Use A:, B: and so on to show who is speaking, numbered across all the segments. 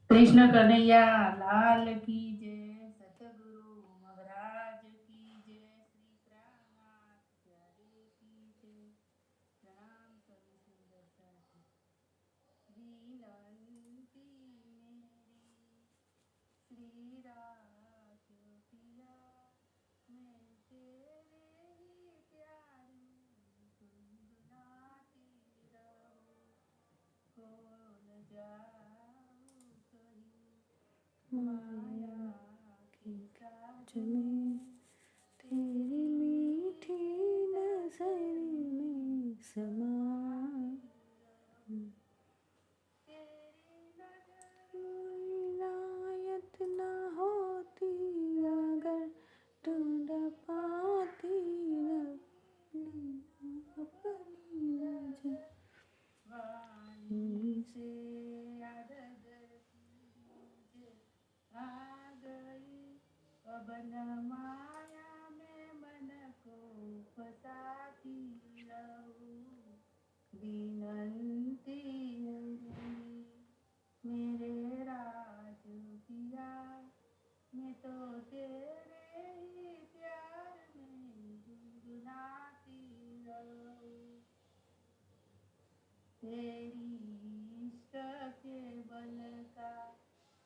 A: कृष्ण कन्हैया लाल की जय, सतगुरु महाराज की जय, श्री प्राणनाथ प्यारे की जय। प्रणाम सभी सुंदर साथी। विनंती मेरी श्री राज पिया, मैं तेरे ही प्यार में गुनगुनाती रहूं। कौन जाऊं कहीं माया के साथ में, तेरी मीठी नजर में समा। तेरी नजर इनायत न होती अगर, ढूंढ पाती अपनी नजर। वाणी से अरज की मुझे आ गई, अब न माया में मन को फंसाती रहूं। विनंती है मेरे राज पिया, मैं तो तेरे ही प्यार में गुनगुनाती रहूं। तेरी इश्क के बल का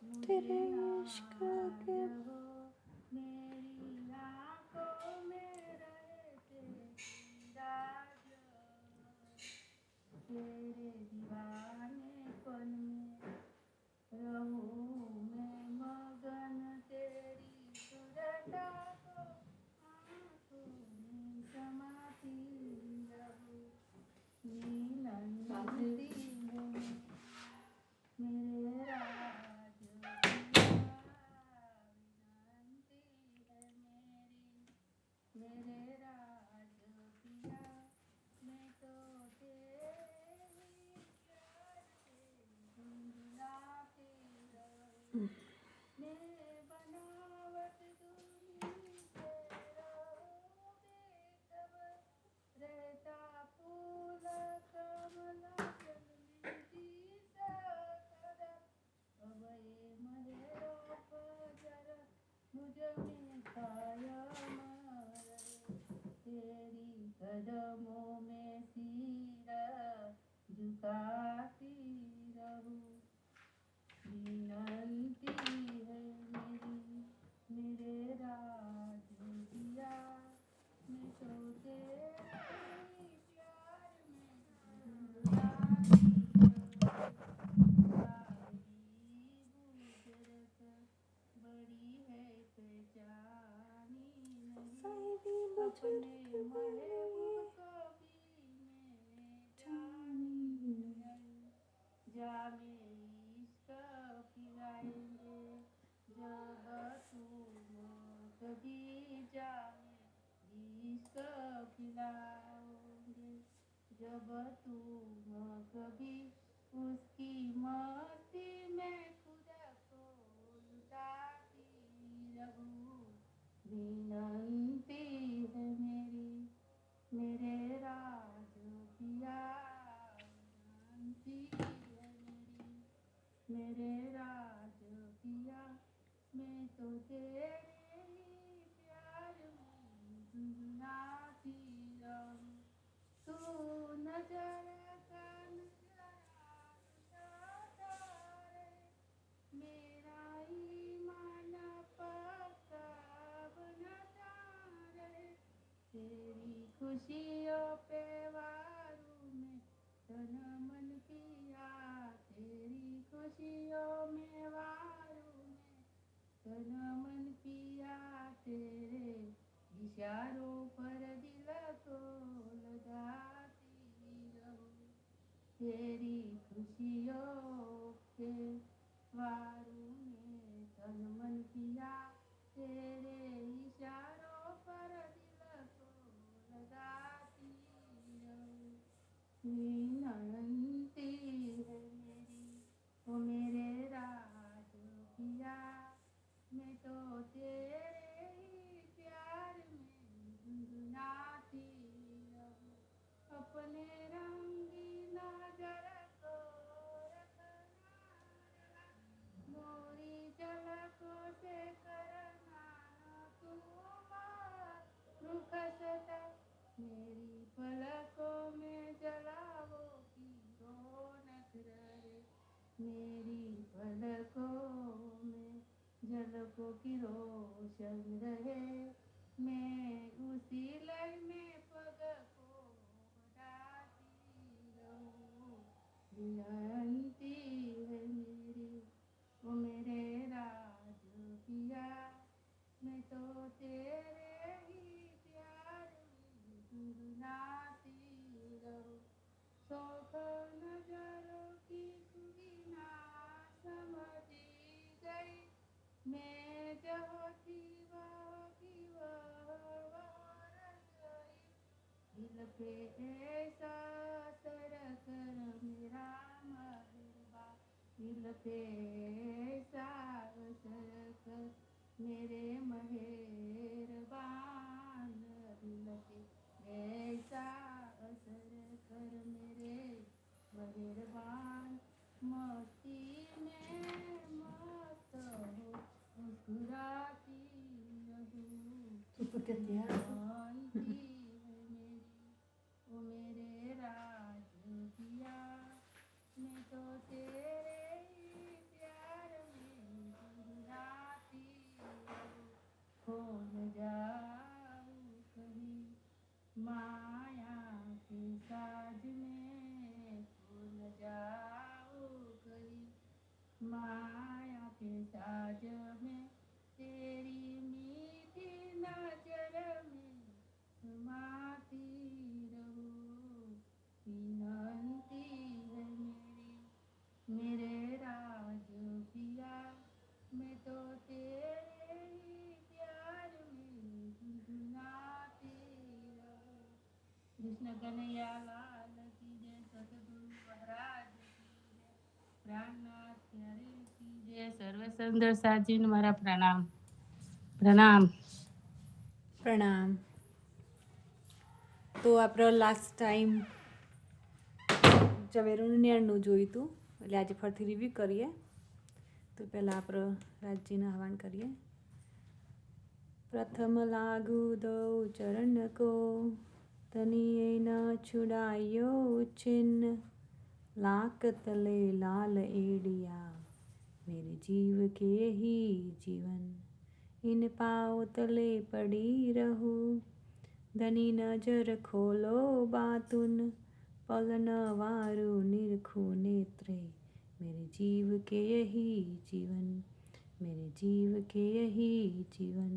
A: मुझे नाज हो, मेरी आंखों में रहे तेरी राज। तेरे दीवानेपन में रहूं मैं मगन, तेरी सुरता को आंखों में समाती रहूं। विनंती है मेरे राज पिया, विनंती है मेरे राज पिया, मैं तो तेरे ही प्यार में गुनगुनाती रहूं। मैं बनावट दूनी से रहूं बेखबर, रहता फूल कमला जल में जी सकता। अब ये मेरे पजर मुझ में कायम रहे, तेरी कदमों में सिर झुकाती रहूं। विनंती है मेरे राज पिया, मैं तो तेरे ही प्यार में गुनगुनाती रहूं। सारी गुजरत बड़ी है पहचानी नहीं, अपने महबूब को भी मैं जानी नहीं। जामे इश्क पिलाएंगे जब तुम कभी, जामे इश्क पिलाओगे जब तुम कभी, उसकी मस्ती में खुद को लुटाती रहूं। विनंती है मेरे राज पिया, विनंती है मेरे राज पिया, मैं तो तेरे ही प्यार में गुनगुनाती रहूं। तू नजर का नजारा लुटाता रहे, मेरा ईमान पक्का बनता रहे। तेरी खुशियों पे वारूं मैं तन मन पिया, तेरी खुशियों में वारूं मैं तन मन पिया, तेरे इशारों पर दिल को लगाती रहूं। तेरी खुशियों के वारूं में तन मन पिया, तेरे इशारों पर दिल को लगाती रहूं। विनंती है ओ मेरे राज पिया, मैं तो तेरे ही प्यार में गुनगुनाती रहूं। अपने रंगीला नजर को रखना दुख सता मेरी पलकों में जलाओ की रौनक रहे मेरी पलकों में झलकों की रोशन रहे मैं उसी लय में पग को बढ़ाती रहूं विनती है मेरी ओ मेरे राज पिया मैं तो तेरे ही प्यार में गुनगुनाती रहूं शौक नजरों की तू ना समझी गई मैं जो थी वह की वह रह गई दिल पे ऐसा असर कर मेरा महबूबा दिल पे ऐसा असर कर मेरे मेहरबान दिल पे ऐसा असर कर मेरे मेहरबान मस्ती में मस्त हो मुस्कुराती रहूं शांति है मेरी ओ मेरे राज पिया मैं तो तेरे ही प्यार में गुनगुनाती रहूं खो न जाऊं कहीं माया के साज में खो न जाऊं कहीं माया के साज में तेरी मीठी नजर में समाती रहूं विनती है मेरी मेरे राज पिया मैं तो तेरे ही प्यार में गुनगुनाती रहूं कृष्ण कन्हैया लाल की जय सतगुरु महाराज की जय प्राणनाथ प्यारे की जय सर्व सुंदर साजिन मारा प्रणाम प्रणाम
B: પ્રણામ. તો આપણે લાસ્ટ ટાઈમ ઝવેરનું નેણનું જોયું હતું એટલે આજે ફરીથી રિવ્યૂ કરીએ. તો પહેલાં આપણે રાજજીને આહવાન કરીએ. પ્રથમ લાગુ દઉ ચરણ કો તનિયે ન છુડાયો છિન્ન લાક તલે લાલ એડિયા मेरे जीव के ही जीवन इन पाँव तले पड़ी रहूं धनी नजर खोलो बातुन पलन वारु निरखू नेत्रे मेरे जीव के यही जीवन मेरे जीव के यही जीवन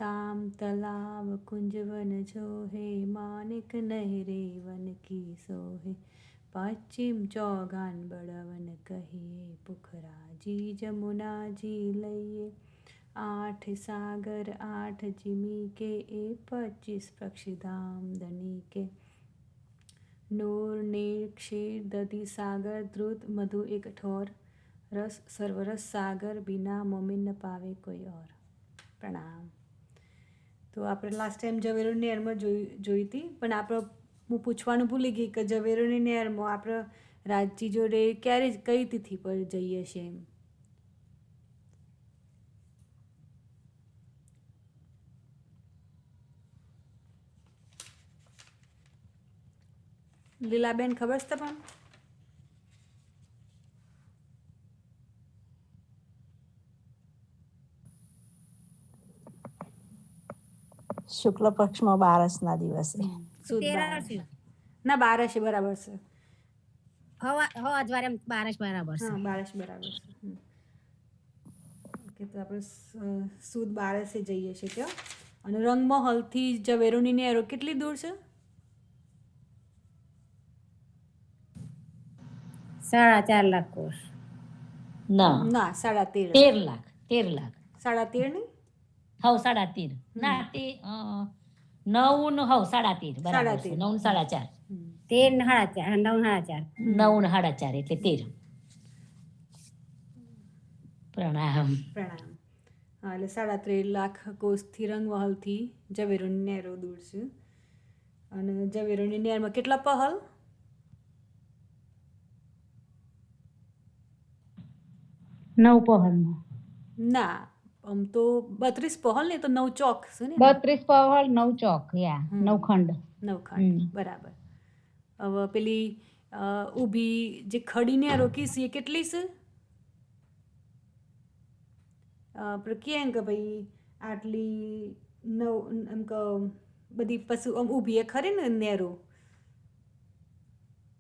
B: ताम तालाब कुंजवन जोहे मानिक नहरे वन की सोहे पश्चिम चौगान बड़वन कहिए पुखरा जी जमुना जी लइए 8 सागर 8 जिमी के 25 पक्षीधाम धनी के नूर नीर क्षीर दधि सागर द्रुत मधु एक ठोर रस सर्वरस सागर बिना मोमिन न पावे कोई और प्रणाम. તો આપણે લાસ્ટ ટાઈમ ઝવેરોની નહેરમાં જોઈ હતી પણ આપણે હું પૂછવાનું ભૂલી ગઈ કે ઝવેરોની નહેરમાં આપણે રાજજી જોડે ક્યારે કઈ તિથિ પર જઈએ છીએ એમ. લીલાબેન ખબર છે તમને?
C: શુક્લ પક્ષમાં બારસના દિવસે
B: સુદ બારસ. ના બારસે બરાબર છે.
D: અજવારે બારસ બરાબર છે.
B: હા બારસ બરાબર છે. ઓકે તો આપણે સુદ બારસે જઈએ છીએ ત્યાં. અને રંગમહલથી ઝવેરોની નહેરો કેટલી દૂર છે?
D: 4.5 લાખ કોષ.
C: ના
B: ના 13.5.
C: 13 લાખ
B: 13.5 નહીં?
C: હવ 13.5 ના તે 9 ને હવ 13.5 બરાબર છે 9 ને 4.5
D: 13 ને 4.5 9 ને 4.5
C: 9 ને 4.5 એટલે 13. પ્રણામ.
B: પ્રણામ. હા એટલે 13.5 લાખ કોષથી રંગમહલથી ઝવેરોની નહેરો દૂર છે. અને ઝવેરોની નહેરમાં કેટલા પહલ?
D: 9 પહલમાં.
B: ના આમ તો 32 પહલ ને તો 9 ચોક છે ને
D: 32 પહોળ 9 ચોક યા
B: હમ.
D: 9 ખંડ
B: નવખંડ બરાબર. હવે પેલી ઊભી જે ખડી નેરો કીસી એ કેટલી છે? આપણે કહે કે ભાઈ આટલી એમ કે બધી પશુ આમ ઊભી એ ખરી ને નેરો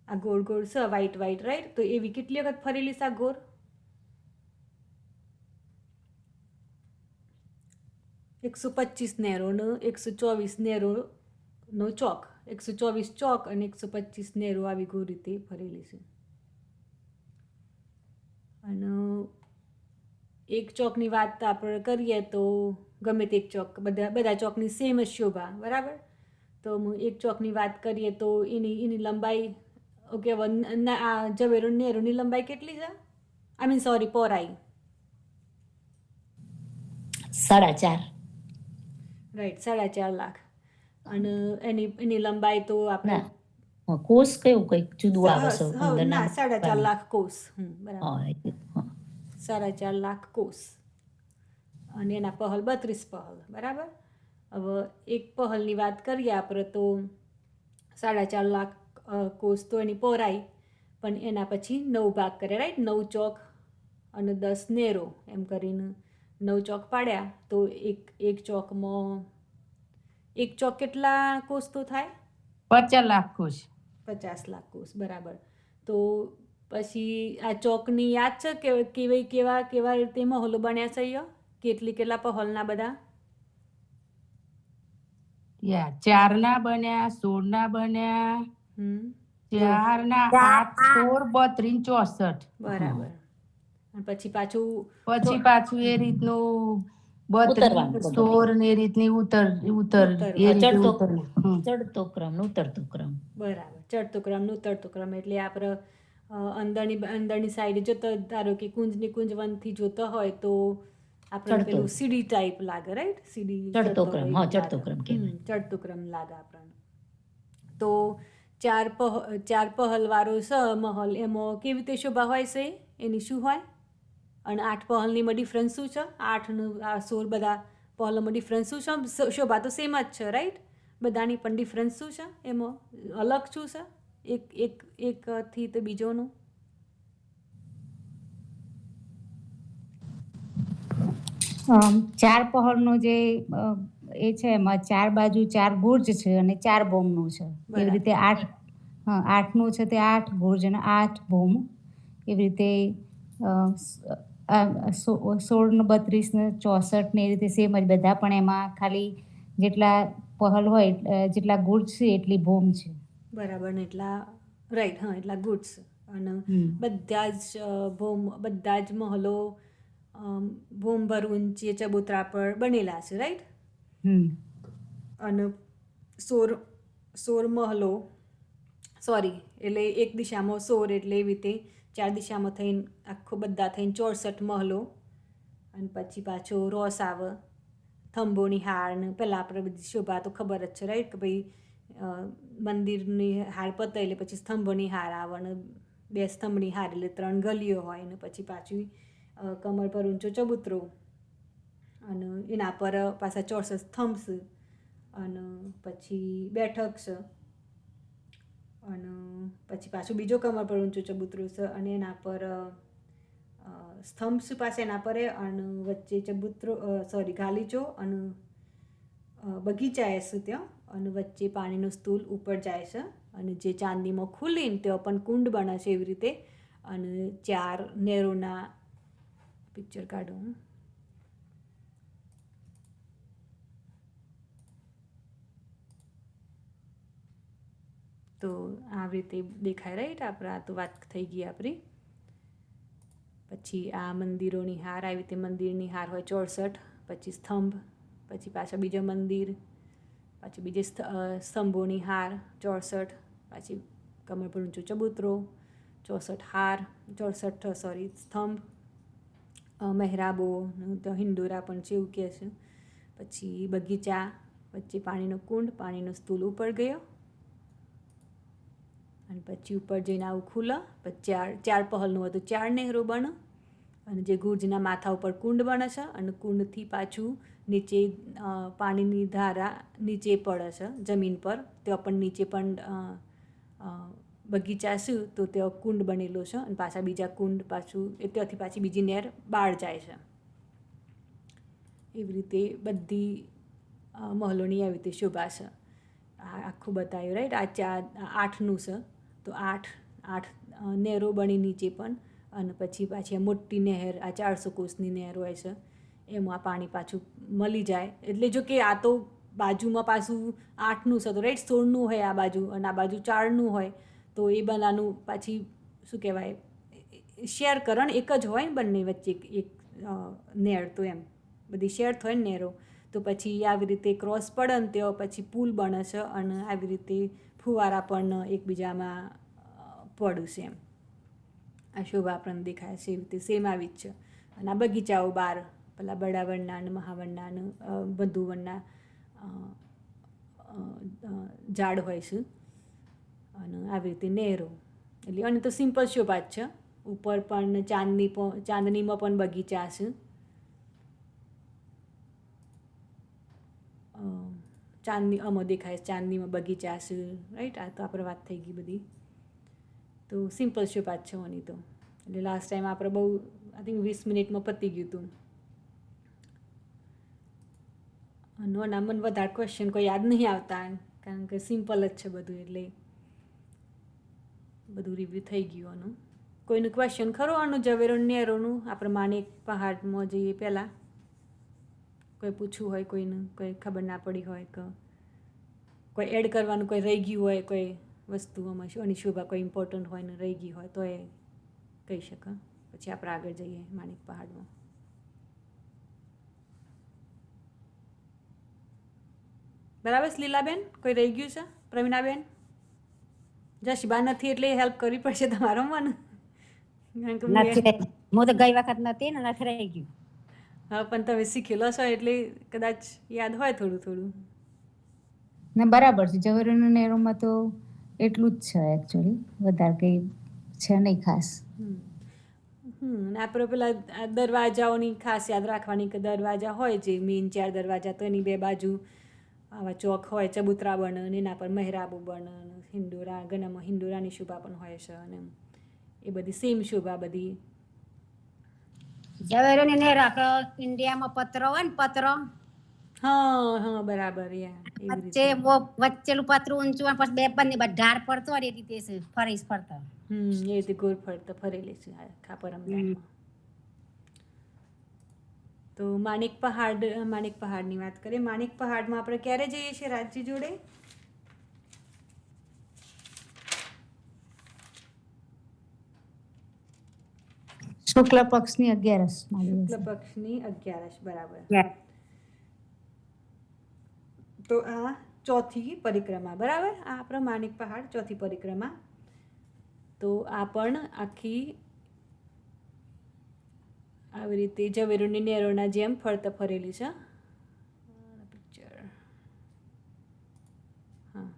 B: આ ગોળ ગોળ છે વ્હાઈટ વ્હાઈટ રાઈટ, તો એવી કેટલી વખત ફરેલી છે આ ગોળ? એકસો 25 નેરો ને 124 નેરો નો ચોક, 124 ચોક અને 125 નેરો આવી ગોળ રીતે ફરેલી છે. અને એક ચોકની વાત આપણે કરીએ તો ગમે તે એક ચોક બધા ચોકની સેમ જ શોભા બરાબર. તો એક ચોકની વાત કરીએ તો એની લંબાઈ ઓકે આ ઝવેરો નેરોની લંબાઈ કેટલી છે? આઈ મીન સોરી પહોળાઈ
C: 4.5
B: રાઈટ 4.5 લાખ. અને એની લંબાઈ તો આપણે
C: ના કોષ કયું કંઈક જુદું આવે છે અંદરના
B: ના 4.5 લાખ કોષ બરાબર
C: હા
B: 4.5 લાખ કોષ અને એના પહલ 32 પહલ બરાબર. હવે એક પહલની વાત કરીએ આપણે તો 4.5 લાખ કોષ તો એની પહોળાઈ, પણ એના પછી 9 ભાગ કરે રાઈટ, 9 ચોક અને 10 નેરો એમ કરીને 9 ચોક પાડ્યા તો એક ચોકમાં એક ચોક કેટલા કોષ તો થાય?
A: 50 લાખ કોષ.
B: 50 લાખ કોષ બરાબર. તો પછી આ ચોકની યાદ છે કે કેવા રીતે મહોલો બન્યા છે? કેટલા પહોલના બધા?
A: યા 4 ના બન્યા, 16 ના બન્યા, 4 ના 8, 16, 32, 64.
B: બરાબર. અને પછી
A: પાછું એ રીતનું 32,
C: ઉતરવાનું બધું.
A: 16 ને એ રીતની ઉતર એ રીતે ઉતર.
C: ચડતો ક્રમ ને ઉતરતો ક્રમ.
B: બરાબર ચડતો ક્રમ ને ઉતરતો ક્રમ એટલે આપણે અંદરની સાઈડ જોતો ધારો કે કુંજની કુંજવનથી જોતો હોય તો આપણે પેલું સીડી ટાઈપ લાગે રાઈટ, સીડી
C: ચડતો ક્રમ હા ચડતો ક્રમ કહેવાય.
B: ચડતો ક્રમ લાગે આપણને. તો ચાર પહલ વાળો છે મહલ એમાં કેવી રીતે શોભા હોય છે? એની શું હોય? અને 8 પહલનીમાં ડિફરન્સ શું છે? 8 ને 16 બધા પહલોમાં ડિફરન્સ શું છે? શોભા તો સેમ જ છે રાઈટ, બધાની પણ ડિફરન્સ શું છે? એમાં અલગ શું છે એકથી તો બીજોનું?
D: ચાર પહોળનો જે એ છે એમાં 4 બાજુ 4 બુર્જ છે અને 4 બોમનું છે. એવી રીતે 8નું છે તે 8 બુર્જ અને 8 બોમ. એવી રીતે 16 ને 32 ને 64 ને એ રીતે સેમ જ બધા, પણ એમાં ખાલી જેટલા પહલ હોય જેટલા બુર્જ છે એટલી બોમ છે.
B: બરાબર ને એટલા રાઈટ એટલા ગુડ્સ. અને બધા જ મહલો ભૂમભર ઊંચી ચબૂતરા પર બનેલા છે રાઈટ. અને 16 મહલો એટલે એક દિશામાં 16 એટલે એવી રીતે 4 દિશામાં થઈને આખો બધા થઈને 64 મહલો. અને પછી પાછો રોસ આવે, થંભોની હાર ને પહેલાં આપણે બધી શોભા તો ખબર જ છે રાઈટ કે ભાઈ મંદિરની હાર પતે એટલે પછી સ્તંભોની હાર આવે ને 2 સ્તંભની હાર એટલે 3 ગલીઓ હોય ને પછી પાછી કમર પર ઊંચો ચબૂતરો અને એના પર પાછા 64 સ્તંભ છે અને પછી બેઠક છે અને પછી પાછું બીજો કમર પર ઊંચો ચબૂતરો છે અને એના પર સ્તંભ પાસે એના પર અને વચ્ચે ગાલીચો અને બગીચા છે ત્યાં અને વચ્ચે પાણીનું સ્તૂલ ઉપર જાય છે અને જે ચાંદીમાં ખુલીને ત્યાં પણ કુંડ બને છે એવી રીતે. અને 4 નેરોના પિક્ચર કાઢું તો આવી રીતે દેખાય રાઈટ. આપણે આ તો વાત થઈ ગઈ આપણી. પછી આ મંદિરોની હાર આવી રીતે મંદિરની હાર હોય 64, પછી સ્તંભ, પછી પાછા બીજા મંદિર, પાછી બીજે સ્તંભોની હાર 64, પાછી કમર પર ઊંચો ચબૂતરો 64 હાર 64 સ્તંભ, મહેરાબો તો હિંડોરા પણ છે એવું કહે છે. પછી બગીચા, વચ્ચે પાણીનો કુંડ, પાણીનો સ્તૂલ ઉપર ગયો અને પછી ઉપર જઈને આવું ખુલે. પછી 4 પહલનું હતું 4 નહેરો બને અને જે ગુર્જના માથા ઉપર કુંડ બને છે અને કુંડથી પાછું નીચે પાણીની ધારા નીચે પડે છે જમીન પર. ત્યાં પણ નીચે પણ બગીચા છે તો ત્યાં કુંડ બનેલો છે અને પાછા બીજા કુંડ પાછું ત્યાંથી પાછી બીજી નહેર બહાર જાય છે. એવી રીતે બધી મહલોની આવી રીતે શોભા છે. આ આખું બતાવ્યું રાઈટ. આ 8નું છે તો 8 નહેરો બની નીચે પણ અને પછી પાછી આ મોટી નહેર આ 400 કોસની નહેર હોય છે એમાં પાણી પાછું મળી જાય. એટલે જો કે આ તો બાજુમાં પાછું 8નું છે તો રાઈટ 16નું હોય આ બાજુ અને આ બાજુ 4નું હોય તો એ બનાનું પાછી શું કહેવાય શેર કરણ એક જ હોય ને બંને વચ્ચે એક નહેર તો એમ બધી શેર થાય ને નહેરો તો પછી આવી રીતે ક્રોસ પડે ને તો પછી પુલ બને છે અને આવી રીતે ફુવારા પણ એકબીજામાં પડશે એમ. આ શોભા આપણને દેખાય છે એવી રીતે સેમ આવી જ છે. અને આ બગીચાઓ બહાર પેલા બડાવનના અને મહાવનના અને બંધુવનના ઝાડ હોય છે અને આવી રીતે નહેરો. એટલે અને તો સિમ્પલ શોભા જ છે. ઉપર પણ ચાંદનીમાં પણ બગીચા છે. ચાંદની આમાં દેખાય ચાંદનીમાં બગીચા છે રાઈટ. આ તો આપણે વાત થઈ ગઈ બધી. તો સિમ્પલ શોભા જ છે ઓની તો. એટલે લાસ્ટ ટાઈમ આપણે બહુ આઈ થિંક 20 મિનિટમાં પતી ગયું હતું. અને મને વધારે ક્વેશ્ચન કોઈ યાદ નહીં આવતા કારણ કે સિમ્પલ જ છે બધું એટલે બધું રિવ્યૂ થઈ ગયું આનું. કોઈનું ક્વેશ્ચન ખરો આનું ઝવેરો નેરોનું? આપણે માણેક પહાડમાં જઈએ પહેલાં કોઈ પૂછવું હોય કોઈનું કોઈ ખબર ના પડી હોય કે કોઈ એડ કરવાનું કોઈ રહી ગયું હોય કોઈ વસ્તુઓમાં એની શોભા કોઈ ઇમ્પોર્ટન્ટ હોય ને રહી ગઈ હોય તો એ કહી શકે. પછી આપણે આગળ જઈએ માણેક પહાડમાં. બરાબર લીલાબેન? કોઈ રહી ગયું છે? પ્રવીણાબેન? જશીબા નથી એટલે હેલ્પ કરવી પડશે તમારો મને.
E: હું તો ગઈ વખત નથી ને નથી રહી ગયું.
B: હા પણ તમે શીખેલો છો એટલે કદાચ યાદ હોય થોડું થોડું.
D: ને બરાબર છે. ઝવેરીના નહેરોમાં તો એટલું જ છે એકચ્યુઅલી, વધારે કંઈ છે નહીં ખાસ.
B: આપણે પેલા દરવાજાઓની ખાસ યાદ રાખવાની કે દરવાજા હોય જે મેઇન 4 દરવાજા તો એની 2 બાજુ આવા ચોક હોય ચબૂતરા બને અને એના પર મહેરાબો બને હિંડોરા ગણામાં હિંડોરાની શોભા પણ હોય છે અને એ બધી સેમ શોભા બધી.
E: ઝવેરીની નહેર આપણે ઇન્ડિયામાં પતરો હોય ને પતરો
B: હા બરાબર યા
E: વચ્ચે વચ્ચેલું પતરું ઊંચું હોય પછી બે બંને ઢાળ પડતો હોય એ રીતે છે ફરીશ ફરતો.
B: એ રીતે ગોળ ફરતા ફરેલી છે આખા પરમદાનમાં. તો માણેક પહાડની વાત કરીએ. માણેક પહાડમાં આપણે ક્યારે જઈએ છીએ રાજજી જોડે?
D: શુક્લ પક્ષની 11સ.
B: શુક્લ પક્ષની 11સ બરાબર. તો આ ચોથી પરિક્રમા બરાબર. આ આપણો માણેક પહાડ ચોથી પરિક્રમા. તો આ પણ આખી આવી રીતે ઝવેરોની નહેરોના જેમ ફરતા ફરેલી છે. પિક્ચર હા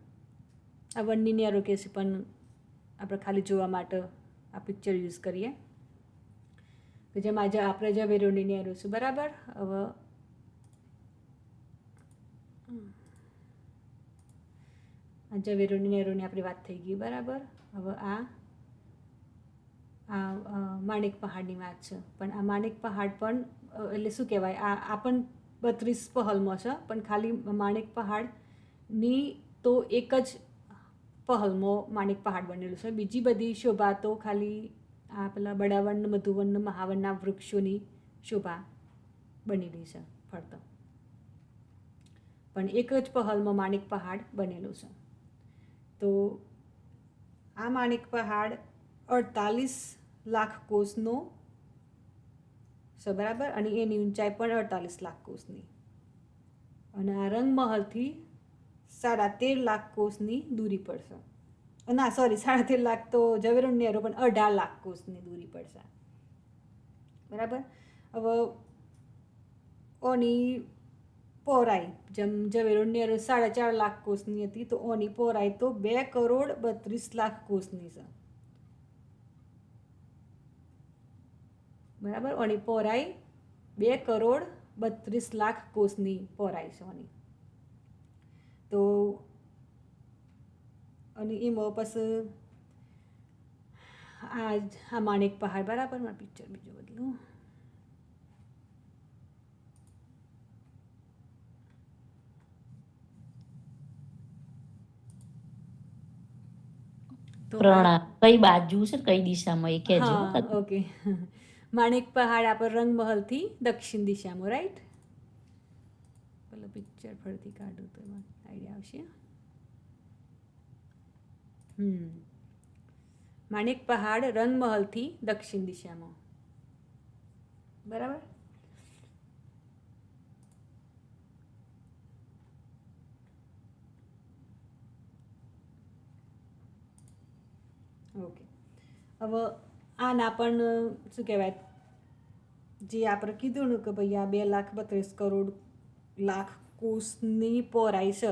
B: આ વનની નહેરો કે છે પણ આપણે ખાલી જોવા માટે આ પિક્ચર યુઝ કરીએ કે જેમાં આપણે ઝવેરોની નહેરો છે બરાબર. હવે આ ઝવેરોની નહેરોની આપણી વાત થઈ ગઈ બરાબર. હવે આ માણેક પહાડની વાત છે પણ આ માણેક પહાડ પણ એટલે શું કહેવાય આ પણ 32 પહલમાં છે પણ ખાલી માણેક પહાડની તો એક જ પહલમાં માણેક પહાડ બનેલું છે. બીજી બધી શોભા તો ખાલી આ પેલા બડાવન મધુવન મહાવનના વૃક્ષોની શોભા બનેલી છે ફરતો. પણ એક જ પહલમાં માણેક પહાડ બનેલું છે. તો આ માણેક પહાડ 48 લાખ કોસનો છે બરાબર અને એની ઊંચાઈ પણ 48 લાખ કોસની અને આ રંગમહલથી 13.5 લાખ કોસની દૂરી પડશે. ના સોરી 13.5 લાખ તો ઝવેરોની નહેરો પણ 18 લાખ કોસની દૂરી પડશે બરાબર. હવે ઓની પહોળાઈ જેમ ઝવેરોની નહેરો 4.5 લાખ કોસની હતી તો ઓની પહોળાઈ તો 2.32 કરોડ કોસની છે બરાબર. અને પહોળાઈ 2,32,00,000 કોષની પહોળાઈ છે આની. તો અને એમાં પછી આ માણેક પહાડ, બરાબર. મારું પિક્ચર બીજું બદલું. તો
C: પ્રણામ. કઈ બાજુ છે, કઈ દિશામાં એ કહેજો.
B: હા, ઓકે. માણેક પહાડ આપણે રંગમહલથી દક્ષિણ દિશામાં, રાઈટ. પેલો પિક્ચર ફરીથી કાઢું તો એમાં આઈડિયા આવશે. માણેક પહાડ રંગમહલથી દક્ષિણ દિશામાં, બરાબર. ઓકે. હવે આના પણ શું કહેવાય, જે આપણે કીધું ને કે ભાઈ આ 2,32,00,000 કોષની પહોળાઈ છે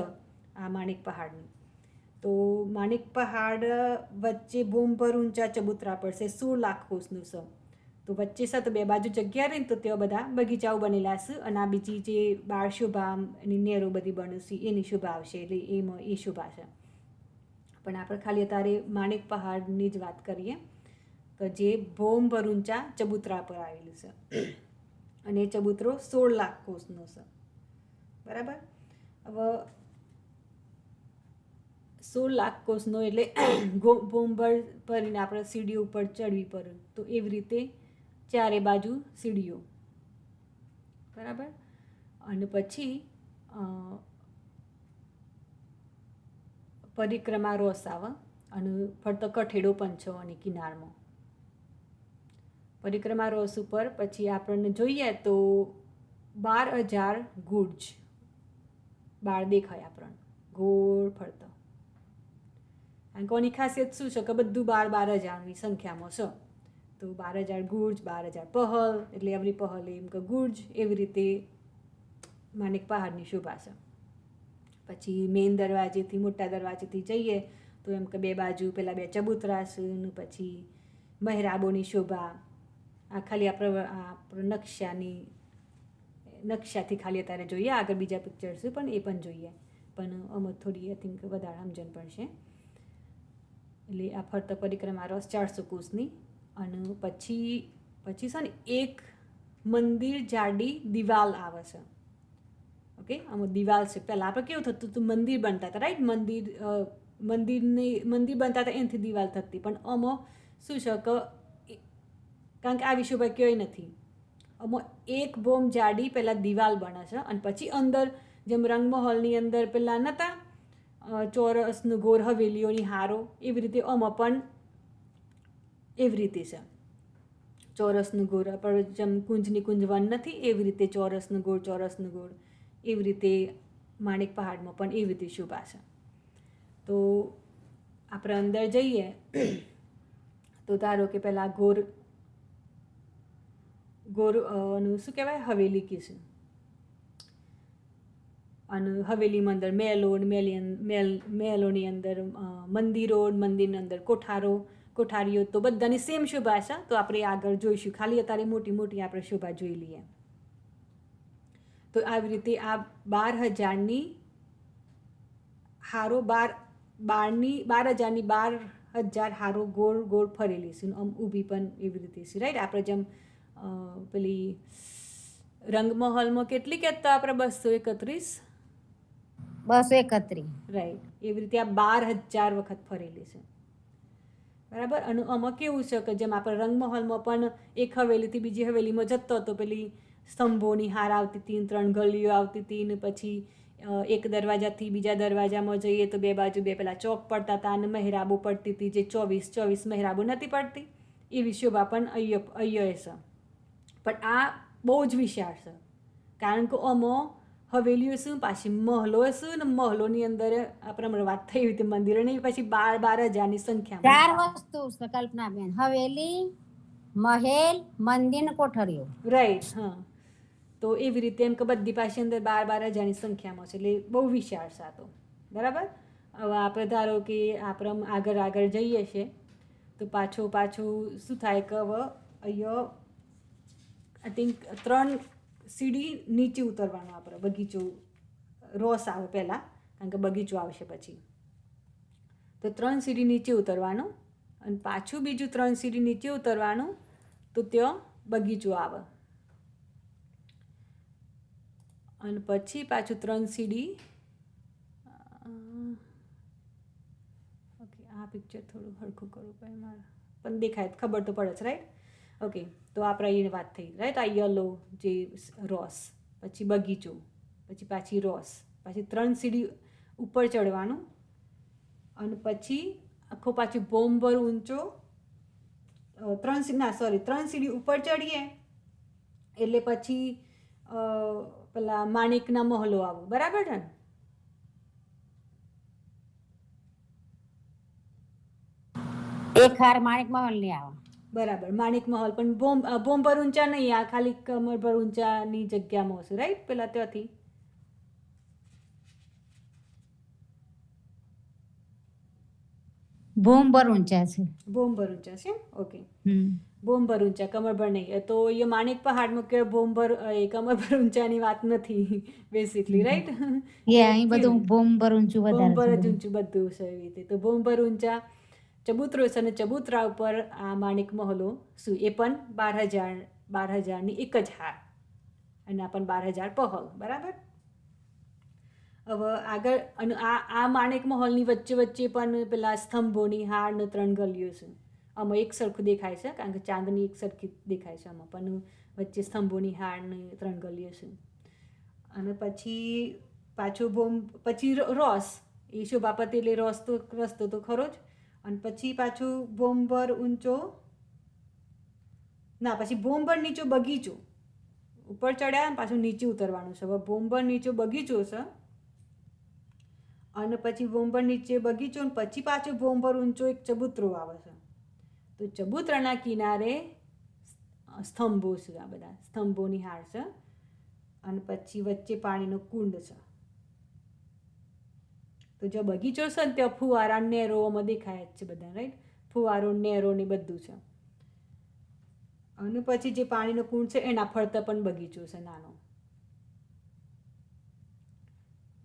B: આ માણેક પહાડની. તો માણેક પહાડ વચ્ચે ભૂમ પર ઊંચા ચબૂતરા પર છે 16,00,000 કોષનું છે. તો વચ્ચે છે તો બે બાજુ જગ્યા રહી ને તો તેઓ બધા બગીચાઓ બનેલા છે. અને આ બીજી જે બાળ શોભા એની નેરો બધી બને છે એની શોભા આવશે, એટલે એમાં એ શોભા છે. પણ આપણે ખાલી અત્યારે માણેક પહાડની જ વાત કરીએ કે જે ભૂમ પર ઊંચા ચબૂતરા પર આવેલું છે. અને એ ચબૂતરો 16,00,000 કોષનો છે, બરાબર. હવે 16,00,000 કોષનો એટલે ભૂમ ભરીને આપણે સીડીઓ ઉપર ચડવી પડે તો એવી રીતે ચારે બાજુ સીડીઓ, બરાબર. અને પછી પરિક્રમા રોસ આવે અને ફરતો કઠેડો પણ છે અને કિનારમાં. પરિક્રમા રોસ ઉપર પછી આપણને જોઈએ તો 12,000 ગુર્જ બાળ દેખાય આપણને ગોળ ફરતો. કારણ કે આની ખાસિયત શું છે કે બધું 12,000ની સંખ્યામાં છે. તો 12,000 ગુર્જ, 12,000 પહલ, એટલે એવરી પહલ એમ કે ગુર્જ, એવી રીતે માણેક પહાડની શોભા છે. પછી મેઇન દરવાજેથી, મોટા દરવાજેથી જઈએ તો એમ કે બે બાજુ પેલા 2 ચબૂતરા છે, પછી મહેરાબોની શોભા. આ ખાલી આપણે નકશાથી ખાલી અત્યારે જોઈએ, આગળ બીજા પિક્ચર્સ પણ એ પણ જોઈએ, પણ અમે થોડી આઈ થિંક વધારે સમજણ પડશે. એટલે આ ફરતા પરિક્રમા રોસ 400 કોષની. અને પછી છે ને એક મંદિર જાડી દિવાલ આવે છે. ઓકે, આમાં દિવાલ છે. પહેલાં આપણે કેવું થતું હતું, મંદિર બનતા હતા, રાઈટ. મંદિર બનતા હતા એનાથી દિવાલ થતી. પણ આમાં શું છે કે કારણ કે આ વિષય ક્યાંય નથી, આમાં એક બોમ જાડી પહેલાં દિવાલ બને છે અને પછી અંદર જેમ રંગમહલની અંદર પહેલાં નહોતા ચોરસનું ગોળ હવેલીઓની હારો, એવી રીતે આમાં પણ એવી રીતે છે. ચોરસનું ગોળ પર જેમ કુંજની કુંજ વન નથી એવી રીતે ચોરસનું ગોળ એવી રીતે માણેક પહાડમાં પણ એવી રીતે શોભા છે. તો આપણે અંદર જઈએ તો ધારો કે પહેલાં ગોરનું શું કહેવાય, હવેલી કીશું. અને હવેલીમાં અંદર મહેલોની અંદર મંદિરો, મંદિરની અંદર કોઠારીઓ, તો બધાની સેમ શોભા છે. તો આપણે આગળ જોઈશું, ખાલી અત્યારે મોટી મોટી આપણે શોભા જોઈ લઈએ. તો આવી રીતે આ 12,000ની હારો 12,000 હારો ગોળ ગોળ ફરેલી છે. આમ ઊભી પણ એવી રીતે છે, રાઈટ. આપણે જેમ પેલી રંગમહલમાં કેટલી કહેતા આપણે 231,
D: 231,
B: રાઈટ. એવી રીતે આ 12,000 વખત ફરેલી છે, બરાબર. અને આમાં કેવું છે કે જેમ આપણે રંગમહલમાં પણ એક હવેલીથી બીજી હવેલીમાં જતો હતો, પેલી સ્તંભોની હાર આવતી હતી, 3 ગલીઓ આવતી હતી, ને પછી એક દરવાજાથી બીજા દરવાજામાં જઈએ તો બે બાજુ પેલા ચોક પડતા હતા અને મહેરાબો પડતી હતી, જે 24 મહેરાબો નથી પડતી એવી શોભા પણ અહીંયા છે. પણ આ બહુ જ વિશાળ છે, કારણ કે આમાં હવેલીઓ શું, પાછી મહલો શું, ને મહલોની અંદર આપણે હમણાં વાત થઈ રીતે મંદિરોની પછી 12,000ની સંખ્યામાં
E: 4 વસ્તુ છે કલ્પનાબેન: હવેલી, મહેલ, મંદિર, કોઠરીઓ.
B: રાઈટ. હા, તો એવી રીતે એમ કે બધી પાસે અંદર 12,000ની સંખ્યામાં છે, એટલે બહુ વિશાળ છે આ તો, બરાબર. હવે આપણે ધારો કે આપણે આગળ જઈએ છે તો પાછું શું થાય કે હવે અહીંયા આઈ થિંક 3 સીડી નીચે ઉતરવાનું આપણે. બગીચો રોસ આવે પહેલાં, કારણ કે બગીચો આવશે પછી. તો 3 સીડી નીચે ઉતરવાનું અને પાછું બીજું 3 સીડી નીચે ઉતરવાનું, તો ત્યાં બગીચો આવે. અને પછી પાછું 3 સીડી. ઓકે, આ પિક્ચર થોડું હરખું કરવું પડે મારે, પણ દેખાય ખબર તો પડે છે, રાઈટ? ઓકે, તો આપણે એ વાત થઈ, રાઈટ? આ યલો જે રોસ, પછી બગીચો, પછી પાછી રોસ, પછી 3 સીડી ઉપર ચડવાનું અને પછી આખો પાછી બોમ્બર ઊંચો 3 સીડી ઉપર ચડીએ એટલે પછી પેલા માણેકના મહલો આવે, બરાબર છે ને?
E: એક હાર માણેક મહલ ની આવે.
B: બરાબર, માણેક મહલ, પણ બોમ્બર ઊંચા નહીં, આ ખાલી કમરભર ઊંચાની જગ્યામાં હશે, રાઈટ? પેલા ત્યાંથી
D: બોમ્બર ઊંચા છે.
B: બોમ્બર ઊંચા છે. ઓકે,
D: હમ
B: બોમ્બર ઊંચા, કમરભર નહીં. તો એ માણેક પહાડમાં કે બોમ્બર એ કમરભર ઊંચાની વાત નથી બેસિકલી, રાઈટ?
D: અહીં બધું બોમ્બર ઊંચું વધારે
B: બોમ્બર
D: છે
B: જ
D: બધું.
B: ઊંચું બધું છે એવી રીતે. તો બોમ્બર ઊંચા ચબૂતરો છે અને ચબૂતરા ઉપર આ માણેક મહલો શું, એ પણ 12,000ની એક જ હાર, અને આ પણ 12,000 પહલ, બરાબર? હવે આગળ, અને આ માણેક મહલની વચ્ચે વચ્ચે પણ પેલા સ્તંભોની હાર ને 3 ગલીઓ છે. આમાં એક સરખું દેખાય છે, કારણ કે ચાંદની એક સરખી દેખાય છે આમાં, પણ વચ્ચે સ્તંભોની હાર ને 3 ગલીઓ છે. અને પછી પાછું પછી રોસ, એ શોભાપતિ એટલે રસ્તો તો ખરો જ. અને પછી પાછું બોમ્બર ઊંચો, ના, પછી બોમ્બર નીચો બગીચો. ઉપર ચડ્યા અને પાછું નીચે ઉતરવાનું છે. હવે બોમ્બર નીચો બગીચો છે અને પછી બોમ્બર નીચે બગીચો, અને પછી પાછું બોમ્બર ઊંચો એક ચબૂતરો આવે છે. તો ચબૂતરાના કિનારે સ્તંભો છે, આ બધા સ્તંભોની હાર છે. અને પછી વચ્ચે પાણીનો કુંડ છે. તો જો બગીચો છે ને ત્યાં ફુવારા, નેરો આમાં દેખાય જ છે બધા, રાઈટ? ફુવારો, નેરો ને બધું છે. અને પછી જે પાણીનો કુંડ છે એના ફરતે પણ બગીચો છે નાનો.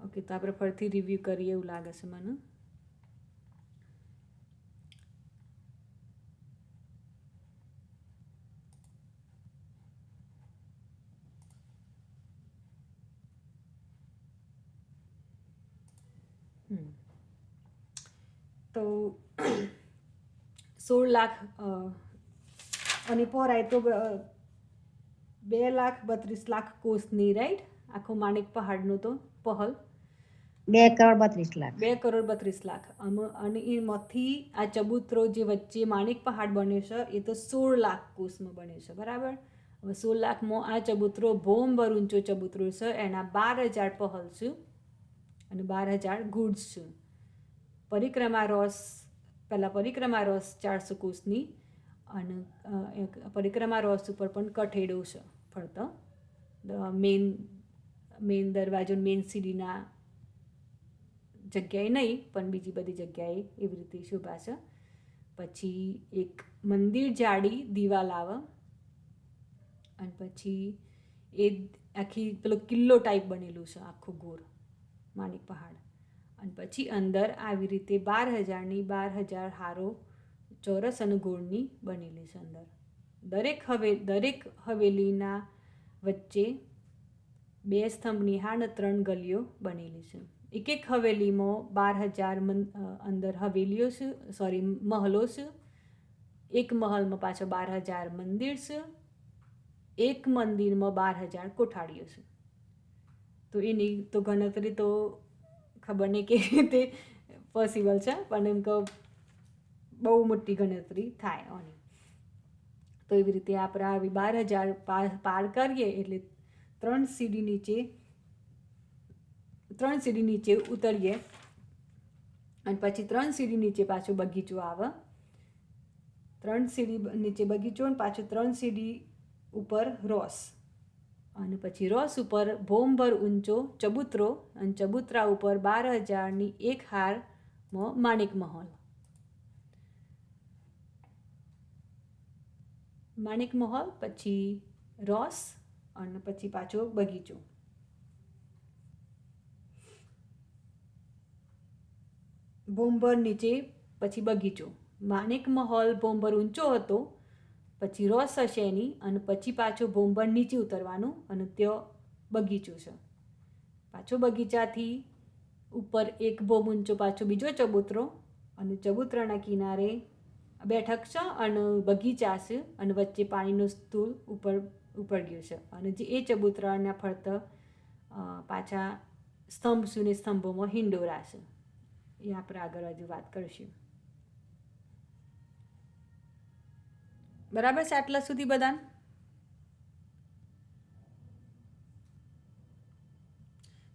B: ઓકે, તો આપણે ફરીથી રિવ્યૂ કરીએ એવું લાગે છે મને. તો 16 લાખ અને પોરાય તો 2,32,00,000 કોસની, રાઈટ? આખો માણેક પહાડનો તો પહલ
E: 2,32,00,000.
B: 2,32,00,000. અને એમાંથી આ ચબૂતરો જે વચ્ચે માણેક પહાડ બન્યો છે એ તો 16 લાખ કોસમાં બન્યો છે, બરાબર? હવે 16 લાખમાં આ ચબૂતરો બોમ્બર ઊંચો ચબૂતરો છે, એના 12,000 પહલ છે અને 12,000 ગુડ્સ છે. પરિક્રમા રોસ 400 કોસની, અને પરિક્રમા રોસ ઉપર પણ કઠેડો છે ફરતો. મેન દરવાજો, મેન સીડીના જગ્યાએ નહીં, પણ બીજી બધી જગ્યાએ એવી રીતે શોભા છે. પછી એક મંદિર જાડી દિવાલ આવે, અને પછી એ આખી પેલો કિલ્લો ટાઈપ બનેલું છે આખું ગોળ માણેક પહાડ. અને પછી અંદર આવી રીતે 12,000ની 12,000 હારો ચોરસ અને ગોળની બનેલી છે અંદર. દરેક હવેલીના વચ્ચે 2 સ્તંભની હાર અને 3 ગલીઓ બનેલી છે. એક હવેલીમાં 12,000 અંદર હવેલીઓ છે, મહલો છે. એક મહલમાં પાછો 12,000 મંદિર છે. એક મંદિરમાં 12,000 કોઠાડીઓ છે. તો એની તો ગણતરી તો ખબર નહીં કેવી રીતે પોસિબલ છે, પણ એમ કહો બહુ મોટી ગણતરી થાય આની. તો એવી રીતે આપણે આવી 12,000 પાર કરીએ એટલે 3 સીડી નીચે ઉતરીએ, અને પછી 3 સીડી નીચે પાછો બગીચો આવે. 3 સીડી નીચે બગીચો, અને પાછું 3 સીડી ઉપર રોસ, અને પછી રોસ ઉપર બોમ્બર ઊંચો ચબૂતરો, અને ચબૂતરા ઉપર 12,000ની એક હારમાં માણેક મહલ. પછી રોસ અને પછી પાછો બગીચો. ભોંભર નીચે પછી બગીચો. માણેક મહલ ભોંભર ઊંચો હતો, પછી રોસ હશે એની, અને પછી પાછો ભોંભર નીચે ઉતરવાનું અને ત્યાં બગીચો છે. પાછો બગીચાથી ઉપર એક બોમ ઊંચો પાછો બીજો ચબૂતરો, અને ચબૂતરાના કિનારે બેઠક છે અને બગીચા છે, અને વચ્ચે પાણીનું સ્તૂલ ઉપર ગયું છે, અને જે એ ચબૂતરાના ફરતા પાછા સ્તંભ છે ને સ્તંભોમાં હિંડોરા છે. એ આપણે આગળ હજુ વાત કરીશું. બરાબર છે આટલા સુધી બધા?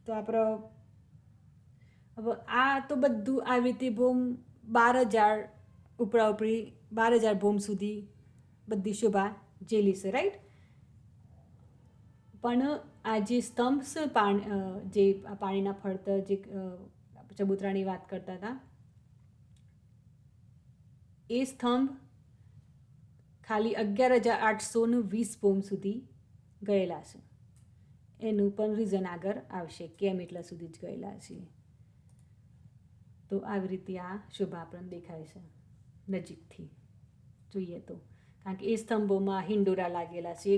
B: તો આપણે હવે આ તો બધું આવી રીતે ભોમ 12,000 ઉપરા ઉપરી 12,000 ભોમ સુધી બધી શોભા જેલી છે, રાઈટ? પણ આ જે સ્તંભ છે, જે પાણીના ફરતા જે ચબૂતરાની વાત કરતા હતા, એ સ્તંભ ખાલી 11,820 ભોમ સુધી ગયેલા છે. એનું પણ રીઝન આગળ આવશે કેમ એટલા સુધી જ ગયેલા છે. તો આવી રીતે આ શોભા આપણને દેખાય છે નજીકથી જોઈએ તો, કારણ કે એ સ્તંભોમાં હિંડોરા લાગેલા છે.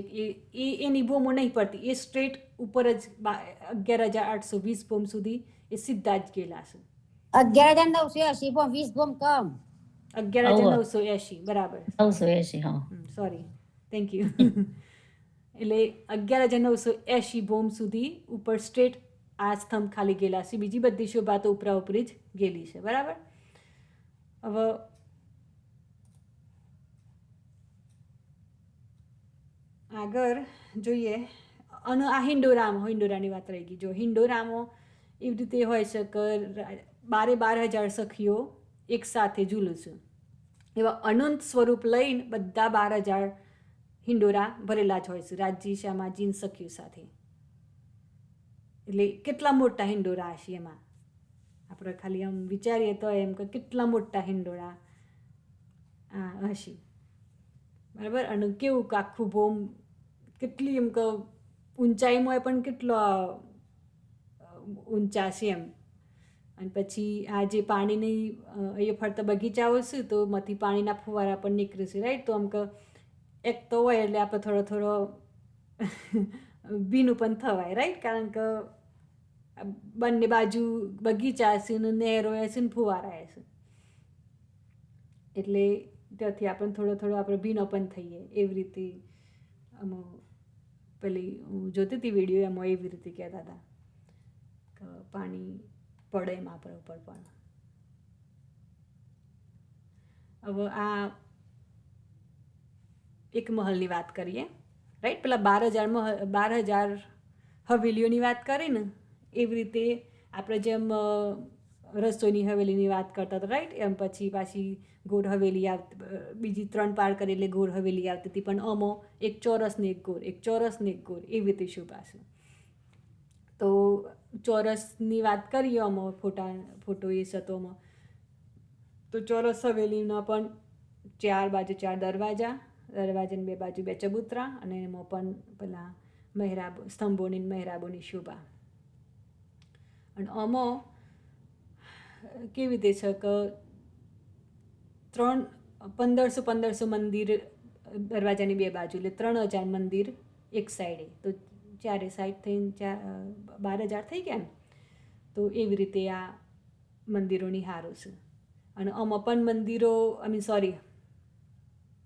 B: એની ભોમો નહીં પડતી, એ સ્ટ્રેટ ઉપર જ 11,820 ભોમ સુધી એ સીધા જ ગયેલા છે.
E: 11,980 બોમ 20 બોમ કમ.
B: 11,980 બરાબર.
C: 980, હા.
B: Sorry, thank you. એટલે 11,980 ભોમ સુધી ઉપર સ્ટ્રેટ આ સ્તંભ ખાલી ગયેલા છે. બીજી બધી શોભા તો ઉપરા ઉપરી જ ગયેલી છે, બરાબર. હવે આગળ જોઈએ, અને આ હિંડોરાની વાત રહી ગઈ. જો હિંડોરામાં એવી રીતે હોય છે કે 12,000 સખીઓ એકસાથે ઝૂલું છે, એવા અનંત સ્વરૂપ લઈને બધા 12,000 હિંડોરા ભરેલા જ હોય છે રાજજી શ્યામાજી સખીઓ સાથે. એટલે કેટલા મોટા હિંડોરા હશે એમાં આપણે ખાલી આમ વિચારીએ તો એમ કે કેટલા મોટા હિંડોરા હશે, બરાબર. અને કેવું કે આખું ભોમ કેટલી એમ કે ઊંચાઈમાં પણ કેટલો ઊંચા છે એમ. અને પછી આ જે પાણીની અહીંયા ફરતા બગીચાઓ છે તો માંથી પાણીના ફુવારા પણ નીકળે છે, રાઈટ? તો આમ કે એક તો હોય એટલે આપણે થોડો ભીનું પણ થવાય, રાઈટ? કારણ કે બંને બાજુ બગીચા છે ને નહેરો છે ને ફુવારા છે, એટલે ત્યાંથી આપણને થોડો આપણે ભીનો પણ થઈએ. એવી રીતે પેલી હું જોતી હતી વિડીયો, એમાં એવી રીતે કહેતા હતા કે પાણી પડે એમ આપણા ઉપર પણ. હવે આ એક મહલની વાત કરીએ, રાઈટ? પેલા 12,000 હવેલીઓની વાત કરી ને, એવી રીતે આપણે જેમ રસોઈની હવેલીની વાત કરતા હતા, રાઈટ? એમ પછી પાછી ગોળ હવેલી આવતી, બીજી 3 પાર કરી એટલે ગોળ હવેલી આવતી હતી. પણ આમાં એક ચોરસ ને એક ગોળ, એક ચોરસ ને એક ગોળ, એવી રીતે શોભા છે. તો ચોરસની વાત કરીએ આમાં ફોટો એ સતોમાં, તો ચોરસ હવેલીના પણ 4 બાજુ 4 દરવાજાની 2 બાજુ 2 ચબૂતરા, અને એમાં પણ પેલા સ્તંભોની મહેરાબોની શોભા. અને આમાં કેવી રીતે છે કે 1500 મંદિર દરવાજાની 2 બાજુ, એટલે 3,000 મંદિર એક સાઈડે, તો 4 સાઈડ થઈને 12,000 થઈ ગયા ને. તો એવી રીતે આ મંદિરોની હારો છે. અને આમાં પણ મંદિરો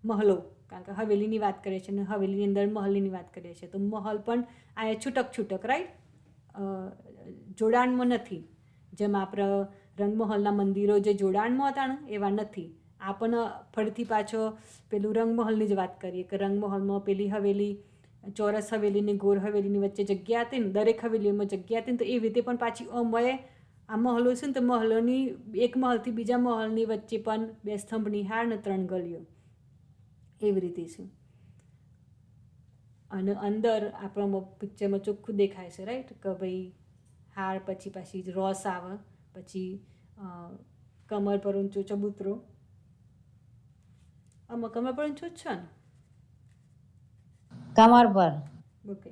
B: મહલો, કારણ કે હવેલીની વાત કરીએ છીએ અને હવેલીની અંદર મહલની વાત કરીએ છીએ, તો મહલ પણ આ છૂટક, રાઈટ? જોડાણમાં નથી. જેમ આપણે રંગમહલના મંદિરો જે જોડાણમાં હતા ને એવા નથી. આ પણ ફરીથી પાછો પેલું રંગમહલની જ વાત કરીએ કે રંગમહલમાં પેલી હવેલી ચોરસ હવેલીની ગોળ હવેલીની વચ્ચે જગ્યા હતી ને, દરેક હવેલીઓમાં જગ્યા હતી ને, તો એ રીતે પણ પાછી અમોએ આ મહલો છે ને, તો મહલોની એક મહલથી બીજા મહલની વચ્ચે પણ 2 સ્તંભની હાર ને 3 ગલીઓ, એવી રીતે છે. અને અંદર આપણા પિક્ચરમાં ચોખ્ખું દેખાય છે, રાઈટ? કે ભાઈ હાર પછી પાછી રોસ આવે, પછી કમર પર ઊંચો ચબૂતરો, આમાં કમર પર ઊંચો જ છે ને?
D: કમર પર.
B: ઓકે,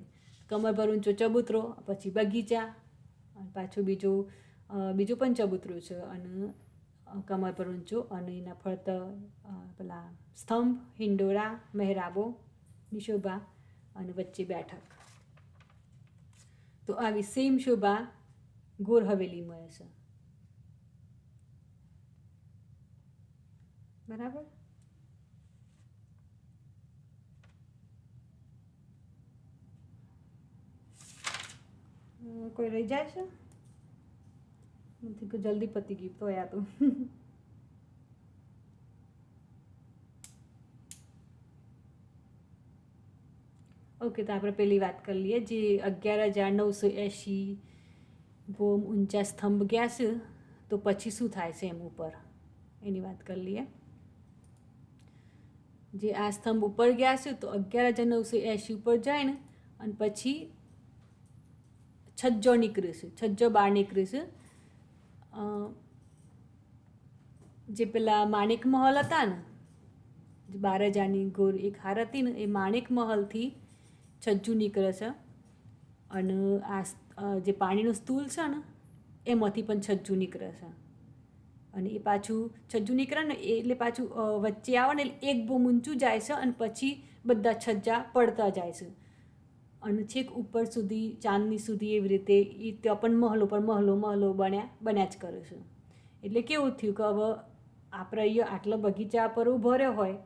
B: કમર પર ઊંચો ચબૂતરો, પછી બગીચા, અને પાછું બીજું પણ ચબૂતરું છે, અને કમર પર ઊંચો, અને એના ફરતા પેલા સ્તંભ, હિંડોળા, મહેરાબો ની શોભા, અને વચ્ચે બેઠક. તો આવી સેમ શોભા ગોર હવેલીમાં છે. બરાબર. કોઈ રહી જાય છે? નથી, જલ્દી પતી ગયું તો યા તો. ઓકે, તો આપણે પેલી વાત કરી લઈએ, જે 11,980 બોમ ઊંચા સ્તંભ ગયા છે, તો પછી શું થાય છે એમ ઉપર, એની વાત કરી લઈએ. જે આ સ્તંભ ઉપર ગયા છે તો 11,980 ઉપર જાય ને, અને પછી છજ્જો નીકળે છે, છજ્જો બહાર નીકળે છે. જે પેલા માણેક મહલ હતા ને, જે 12,000ની ગોર એક હાર હતી ને, એ માણેક મહલથી છજ્જુ નીકળે છે, અને આ જે પાણીનું સ્તૂલ છે ને, એમાંથી પણ છજ્જુ નીકળે છે. અને એ પાછું છજ્જુ નીકળે ને એટલે પાછું વચ્ચે આવે ને એટલે એક બહુ ઊંચું જાય છે, અને પછી બધા છજ્જા પડતા જાય છે, અને છેક ઉપર સુધી, ચાંદની સુધી, એવી રીતે એ ત્યાં પણ મહલો પર મહલો બન્યા જ કરે છે. એટલે કેવું થયું કે હવે આપણે અહીંયા આટલા બગીચા પર ઊભો રહ્યો હોય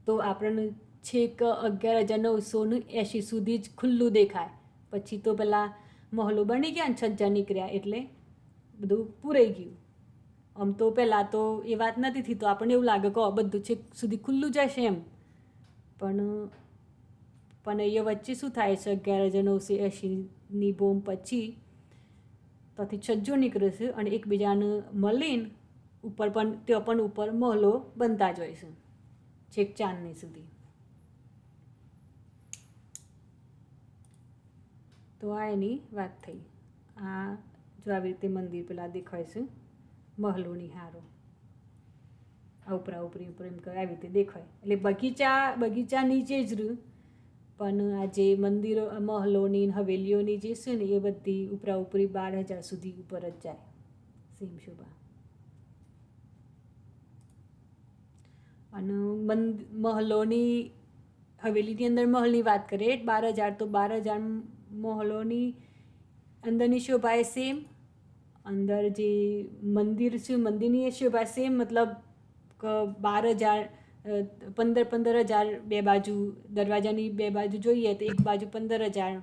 B: તો આપણને છેક 11,980 સુધી જ ખુલ્લું દેખાય. પછી તો પેલા મહલો બની ગયા ને છજ્જા નીકળ્યા એટલે બધું પૂરાઈ ગયું. આમ તો પહેલાં તો એ વાત નથી થઈ, તો આપણને એવું લાગે કે બધું છેક સુધી ખુલ્લું જશે એમ, પણ અહીંયા વચ્ચે શું થાય છે, 11,980ની બોમ્બ પછી ત્યાંથી છજ્જો નીકળે છે, અને એકબીજાને મળીને ઉપર પણ ત્યાં પણ ઉપર મહલો બનતા જ હોય છે છેક ચાંદની સુધી. તો આ એની વાત થઈ. આ જો આવી રીતે મંદિર પેલા દેખાય છે, મહલોની હારો આ ઉપરા ઉપરી ઉપર એમ આવી રીતે દેખાય. એટલે બગીચા નીચે જ રહ્યું, પણ આ જે મંદિરો, મહલોની, હવેલીઓની જે છે ને, એ બધી ઉપરા ઉપરી 12,000 સુધી ઉપર જ જાય સેમ શોભા. અને મહલોની, હવેલીની અંદર મહલની વાત કરીએ, 12,000 તો 12,000 મહલોની અંદરની શોભા એ સેમ, અંદર જે મંદિર છે મંદિરની એ શોભા સેમ, મતલબ 12,000 15,000 બે બાજુ, દરવાજાની બે બાજુ જોઈએ તો એક બાજુ 15,000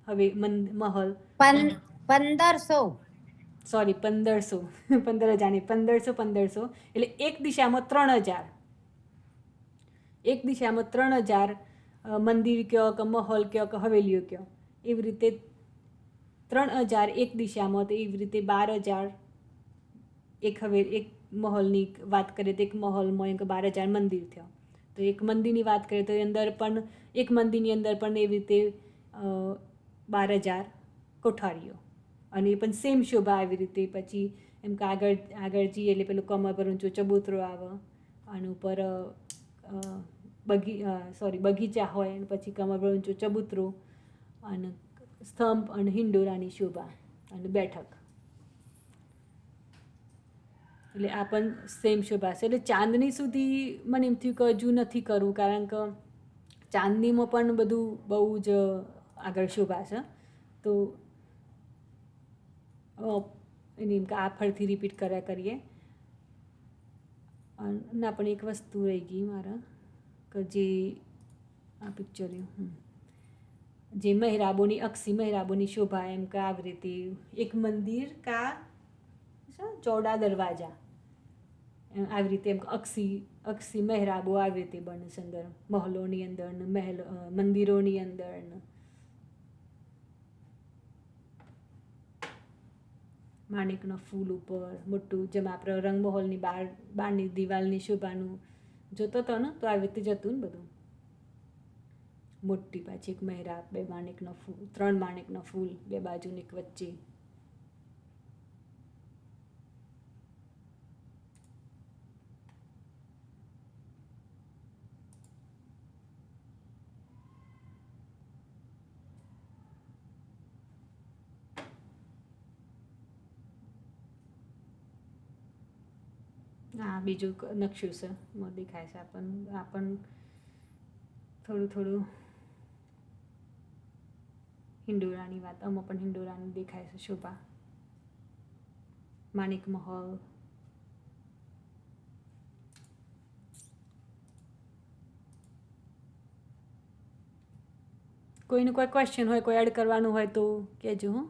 B: હવે મહલ,
E: 1500.
B: સોરી 1,500, 15,000 નહીં, 1,500 એટલે એક દિશામાં 3,000, એક દિશામાં 3,000 મંદિર કયો કે મહલ કયો કે હવેલીઓ કયો, એવી રીતે 3,000 એક દિશામાં, તો એવી રીતે 12,000 એક મહલની વાત કરીએ તો એક મહલમાં 12,000 મંદિર થયો. તો એક મંદિરની વાત કરીએ તો અંદર પણ એક મંદિરની અંદર પણ એવી રીતે 12,000 કોઠારીઓ, અને એ પણ સેમ શોભા આવી રીતે. પછી એમ કે આગળ જઈએ એટલે પેલું કમર પર ઊંચો ચબૂતરો આવે, અને ઉપર બગીચા હોય, અને પછી કમર પર ઊંચો ચબૂતરો, અને સ્તંભ અને હિંડોળાની શોભા, અને બેઠક. એટલે આ પણ સેમ શોભા છે. એટલે ચાંદની સુધી મને એમ થયું કે હજુ નથી કરવું, કારણ કે ચાંદનીમાં પણ બધું બહુ જ આગળ શોભા છે. તો એની એમ કે આ ફરીથી રિપીટ કર્યા કરીએ. ના, પણ એક વસ્તુ રહી ગઈ મારા, કે જે આ પિક્ચર જે મહેરાબોની, અક્ષી મહેરાબોની શોભા, એમ કે આવી રીતે એક મંદિર કા ચોડા દરવાજા, આવી રીતે એમ અક્ષી મહેરાબો આવી રીતે બને છે અંદર મહલોની અંદર ને મંદિરોની અંદર ને માણેકના ફૂલ ઉપર મોટું, જેમ આપણે રંગમહોલની બહારની દિવાલની શોભાનું જોતો હતો ને, તો આવી રીતે જતું ને બધું. મોટી પાછી એક મહેરાબ, 2 માણેકના ફૂલ, 3 માણેકના ફૂલ બે બાજુ ને એક વચ્ચે. હા બીજું નકશું છે દેખાય છે આપણ થોડું થોડું હિંડોળાની વાત આમાં પણ હિંડોળાની દેખાય છે શોભા માણિક મહલ કોઈનું કોઈ ક્વેશ્ચન હોય કોઈ એડ કરવાનું હોય તો કહેજો હું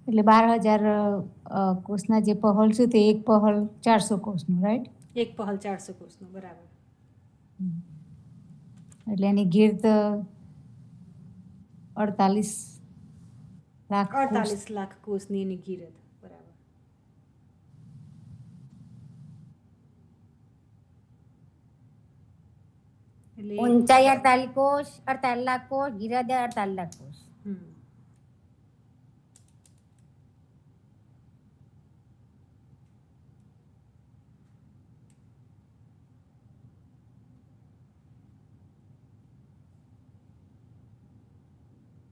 D: એટલે 12,000 કોષના જે પહલ છે તે એક પહલ 400 કોષનું, રાઈટ?
B: એક પહલ 400 કોષનું બરાબર
D: એટલે એની ગીર્દ 48 લાખ કોષ.
B: 48 લાખ કોષની એની ગીરદ બરાબર એટલે
E: ઊંચાઈ 48 કોષ 48 લાખ કોષ ગિરદ 48 લાખ કોષ
B: હમ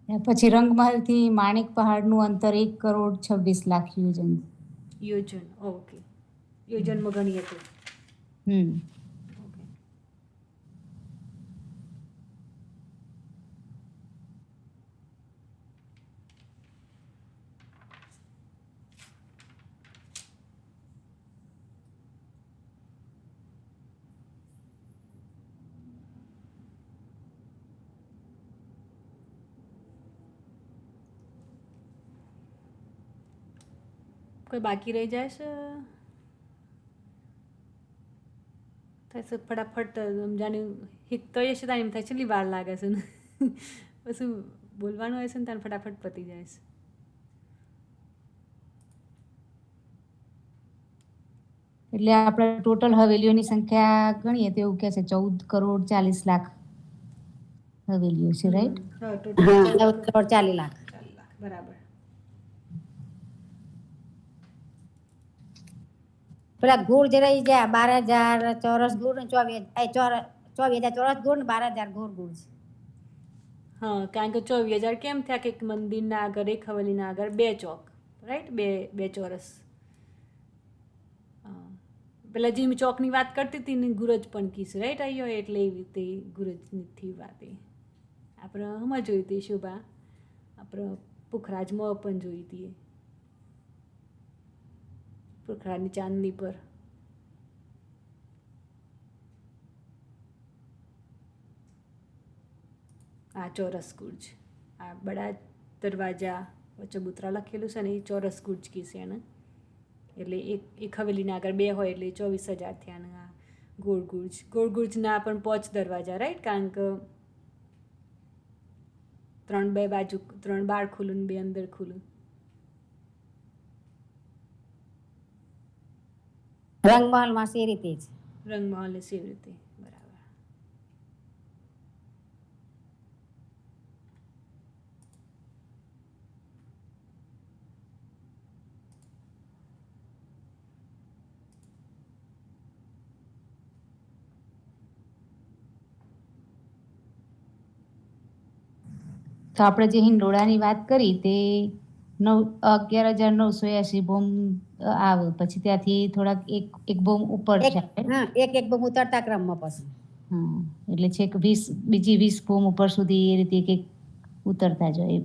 D: પછી રંગમહલથી માણિક પહાડનું અંતર 1,26,00,000 યોજન.
B: યોજન ઓકે યોજનમાં ગણીએ તો ઓકે કોઈ બાકી રહી જાય છે થશે ફટાફટ જાણે હિકતો હશે તાને એમ થાય છેલ્લી વાર લાગે છે ને પછી બોલવાનું હોય છે ને તાને ફટાફટ પતી જાય છે
D: એટલે આપણે ટોટલ હવેલીઓની સંખ્યા ગણીએ તો એવું કહે છે 14,40,00,000 હવેલીઓ છે, રાઈટ?
B: હા ટોટલ
E: 14,40 લાખ
B: 4 લાખ બરાબર
E: પેલા ગુણ જે રહી ગયા 12,000 ચોરસ ગુણ ને 24,000 ચોરસ ગુણ ને 12,000 ઘોર ગુણ છે
B: હા કારણ કે 24,000 કેમ થયા કે એક મંદિરના આગળ એક હવેલીના આગળ 2 ચોક રાઈટ બે ચોરસ પેલા જે ચોકની વાત કરતી હતી ને ગુરજ પણ કીધું રાઈટ આવ્યો એટલે એવી રીતે ગુરજની વાત એ આપણે હમણાં જોઈ હતી શોભા આપણે પુખરાજમાં પણ જોઈ હતી પુખરાજની ચાંદની પર આ ચોરસ કુર્જ આ બડા દરવાજા વચ્ચે બુતરા લખેલું છે ને એ ચોરસ કુર્જ કીધું એને એટલે એક હવેલીના આગળ 2 હોય એટલે 24,000 થયા ને આ ગોળ ગુર્જના પણ 5 દરવાજા રાઈટ કારણ કે 3 બાજુ 3 બહાર ખુલ્લું ને 2 અંદર ખુલ્લું
E: રંગમહલમાં છે એ રીતે જ
B: રંગમહલ છે એવી રીતે બરાબર
D: તો આપણે જે હિંડોળાની વાત કરી તે 11,980 બોમ્બ આવે પછી ત્યાંથી થોડાક એક બોમ્બ ઉપર જાય.
E: એક બહુ ઉતરતા ક્રમમાં પછી
D: એટલે છેક 20 બીજી 20 બોમ્બ ઉપર સુધી એ રીતે એક ઉતરતા જાય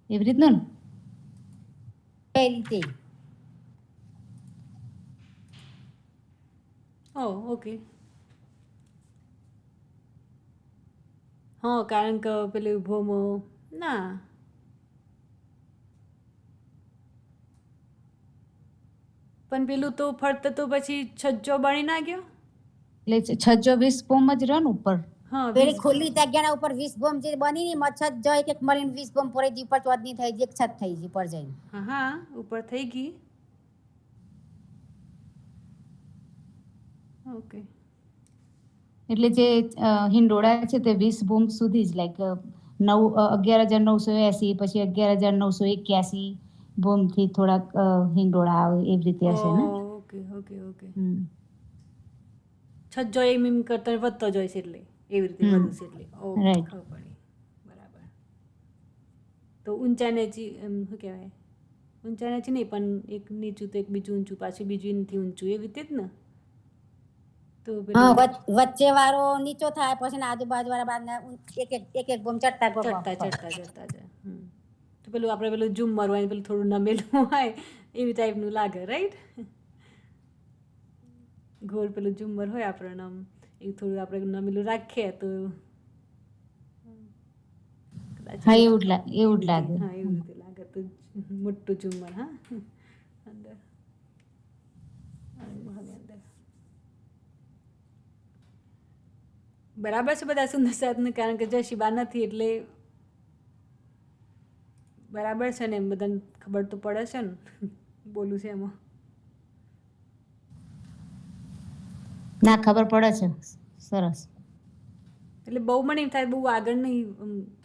D: એવી રીતનું
E: એ રીતે
B: ઓકે હા કારણ કે પેલું ભોમો ના પણ પેલું તો ફરતે તો પછી છજ્જો બની ના ગયો
D: એટલે 26 બોમ્બ જ રન ઉપર
B: હા
E: પેલી ખુલ્લી જગ્યાના ઉપર 20 બોમ્બ જે બની ની મચ્છર જાય એક મળીને 20 બોમ્બ પડે જી પર ચોદની થઈ જી એક છત થઈ જી પર જઈને
B: હા ઉપર થઈ ગઈ ઓકે
D: એટલે જે હિંડોળા છે તે 20 બોમ્બ સુધી જ લાઈક 11,980 પછી 11,981 બોમ્બ થી થોડાક હિંડોળા આવે એવી રીતે હશે ને
B: ઓકે છજ્જો એમ કરતા વધતો જાય છે એટલે એવી રીતે
D: હમ.
B: વધુ છે એટલે ઓકે
D: Right.
B: ખબર પડી બરાબર. તો ઊંચા નીચી શું કહેવાય ઊંચા નીચી નહીં પણ એક નીચું તો એક બીજું ઊંચું પાછું બીજું એનાથી ઊંચું એવી રીતે જ ને. તો
E: હા
B: પેલું
E: વચ્ચે વાળો નીચો થાય પછી ને આજુબાજુ વાળા બાદ એક એક બોમ ચડતા
B: ચડતા ચડતા ચડતા જાય. તો પેલું આપણે પેલું ઝુમ્મર હોય ને પેલું થોડું નમેલું હોય એવી ટાઈપનું લાગે રાઈટ. ગોળ પેલું ઝુમ્મર હોય આપણને આમ એ થોડું આપણે નમેલું રાખીએ તો કદાચ
D: હા
B: એવું
D: એવું જ એવું જ લાગે.
B: હા એવી રીતે લાગે તો મોટું ઝુમ્મર હા અંદર અંદર બરાબર છે બધા સુંદર સાતને કારણ કે જશીબા નથી એટલે બરાબર છે ને એમ બધાને ખબર તો પડે છે ને બોલું છે એમાં.
D: ના ખબર પડે છે સરસ.
B: એટલે બહુ મને એમ થાય બહુ આગળ નહીં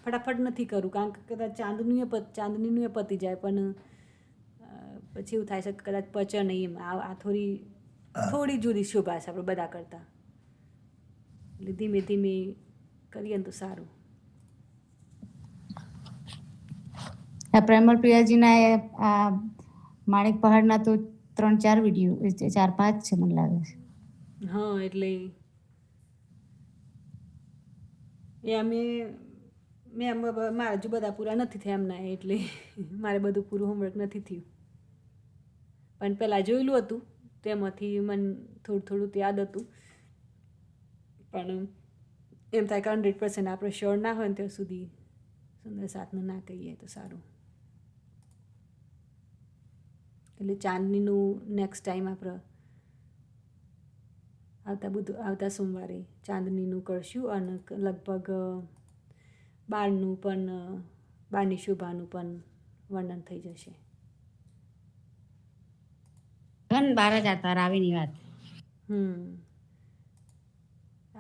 B: ફટાફટ નથી કરું કારણ કે કદાચ ચાંદનીનું એ પતી જાય પણ પછી એવું થાય છે કે કદાચ પચે નહીં એમ આ થોડી જુદી શોભા છે આપણે બધા કરતાં એટલે ધીમે ધીમે કરીએ ને તો સારું.
D: આ પ્રેમલ પ્રિયાજીના આ માણેક પહાડના તો 3-4 વિડીયો 4-5 છે મને લાગે છે.
B: હા એટલે એ મેં મારા હજુ બધા પૂરા નથી થયા એમના એટલે મારે બધું પૂરું હોમવર્ક નથી થયું પણ પહેલાં જોયેલું હતું તેમાંથી મને થોડું થોડું યાદ હતું પણ એમ થાય કે 100% આપણે શ્યોર ના હોય ને ત્યાં સુધી સુંદર સાતનું ના કહીએ તો સારું. એટલે ચાંદનીનું નેક્સ્ટ ટાઈમ આપણે આવતા સોમવારે ચાંદનીનું કરશું અને લગભગ બારની શોભાનું પણ વર્ણન થઈ જશે.
E: 12,000 તાર આવીની વાત.